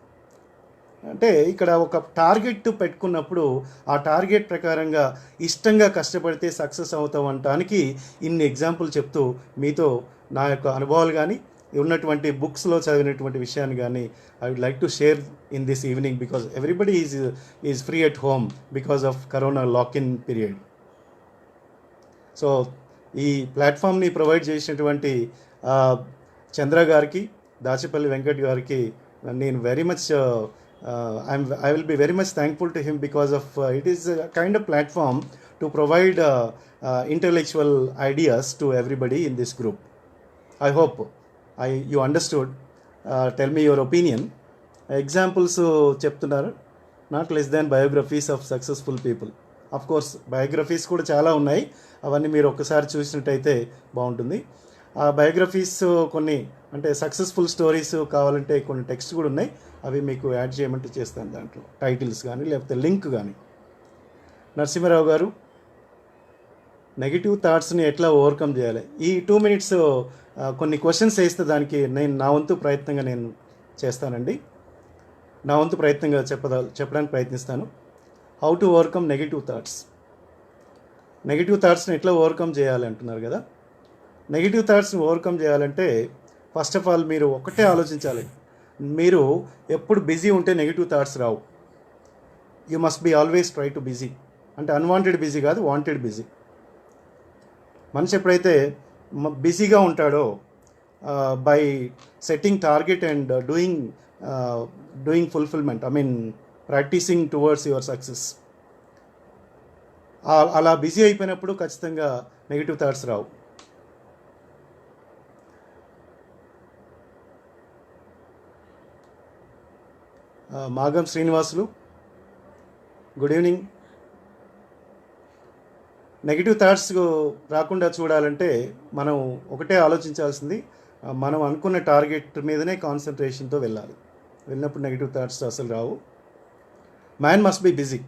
అంటే ఇక్కడ ఒక టార్గెట్ పెట్టుకున్నప్పుడు ఆ టార్గెట్ ప్రకారంగా ఇష్టంగా కష్టపడితే సక్సెస్ అవుతాం అనటానికి ఇన్ని ఎగ్జాంపుల్ చెప్తూ మీతో నా యొక్క అనుభవాలు కానీ ఉన్నటువంటి బుక్స్లో చదివినటువంటి విషయాన్ని కానీ I would like to share in this evening, because everybody is free at home because of corona lock in period. So ఈ ప్లాట్ఫామ్ని ప్రొవైడ్ చేసినటువంటి చంద్ర గారికి, దాచేపల్లి వెంకట్ గారికి నేను very much I will be very much thankful to him because of it is a kind of platform to provide intellectual ideas to everybody in this group. I hope you understood. Tell me your opinion. Examples చెప్తున్నారు, not less than biographies of successful people. Of course biographies కూడా చాలా ఉన్నాయి, అవన్నీ మీరు ఒక్కసారి చూసినట్టయితే బాగుంటుంది. ఆ బయోగ్రఫీస్ కొన్ని అంటే సక్సెస్ఫుల్ స్టోరీస్ కావాలంటే కొన్ని టెక్స్ట్ కూడా ఉన్నాయి, అవి మీకు యాడ్ చేయమంటే చేస్తాను, దాంట్లో టైటిల్స్ కానీ లేకపోతే లింక్ కానీ. నరసింహారావు గారు, నెగిటివ్ థాట్స్ని ఎట్లా ఓవర్కమ్ చేయాలి? ఈ 2 minutes కొన్ని క్వశ్చన్స్ వేస్తే దానికి నేను నా వంతు ప్రయత్నంగా నేను చేస్తానండి. నా వంతు ప్రయత్నంగా చెప్పడానికి ప్రయత్నిస్తాను. How to overcome negative thoughts. Negative థాట్స్ని ఎట్లా ఓవర్కమ్ చేయాలి అంటున్నారు కదా. నెగిటివ్ థాట్స్ని ఓవర్కమ్ చేయాలంటే ఫస్ట్ ఆఫ్ ఆల్ మీరు ఒకటే ఆలోచించాలి, మీరు ఎప్పుడు బిజీ ఉంటే నెగిటివ్ థాట్స్ రావు. You must be always try to busy. అంటే అన్వాంటెడ్ బిజీ కాదు, వాంటెడ్ బిజీ. మనిషి ఎప్పుడైతే బిజీగా ఉంటాడో by setting target and doing fulfilment, I mean practising towards your success, అలా బిజీ అయిపోయినప్పుడు ఖచ్చితంగా నెగిటివ్ థాట్స్ రావు. Magam Srinivasulu, good evening. Negative thoughts రాకుండా చూడాలంటే మనం ఒకటే ఆలోచించాల్సింది, మనం అనుకున్న టార్గెట్ మీదనే కాన్సన్ట్రేషన్తో వెళ్ళినప్పుడు నెగిటివ్ థాట్స్ అసలు రావు. Man must be busy.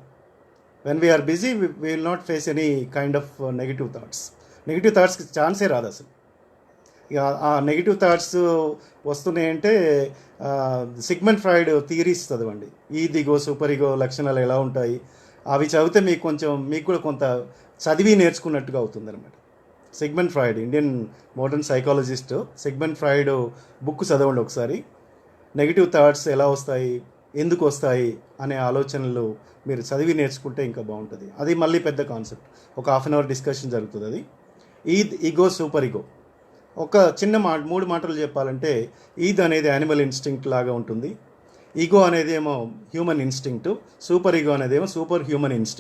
When we're busy we will not face any kind of negative thoughts. Negative థాట్స్కి ఛాన్సే రాదు అసలు. ఇక ఆ నెగిటివ్ థాట్స్ వస్తున్నాయంటే సిగ్మండ్ ఫ్రాయిడ్ థియరీస్ చదవండి. ఈగో, సూపర్ ఈగో లక్షణాలు ఎలా ఉంటాయి, అవి చదివితే మీకు కూడా కొంత చదివి నేర్చుకున్నట్టుగా అవుతుందన్నమాట. Sigmund Freud, Indian modern psychologist Sigmund Freud book చదవండి ఒకసారి. నెగిటివ్ థాట్స్ ఎలా వస్తాయి, ఎందుకు వస్తాయి అనే ఆలోచనలు మీరు చదివి నేర్చుకుంటే ఇంకా బాగుంటుంది. అది మళ్ళీ పెద్ద కాన్సెప్ట్, ఒక 1/2 hour డిస్కషన్ జరుగుతుంది అది. Ego, super ego. ఒక చిన్న 3 మాటలు చెప్పాలంటే, ఈద్ అనేది యానిమల్ ఇన్స్టింక్ట్ లాగా ఉంటుంది, ఈగో అనేది ఏమో హ్యూమన్ ఇన్స్టింక్ట్, సూపర్ ఈగో అనేది ఏమో సూపర్ హ్యూమన్ ఇన్స్టింక్ట్.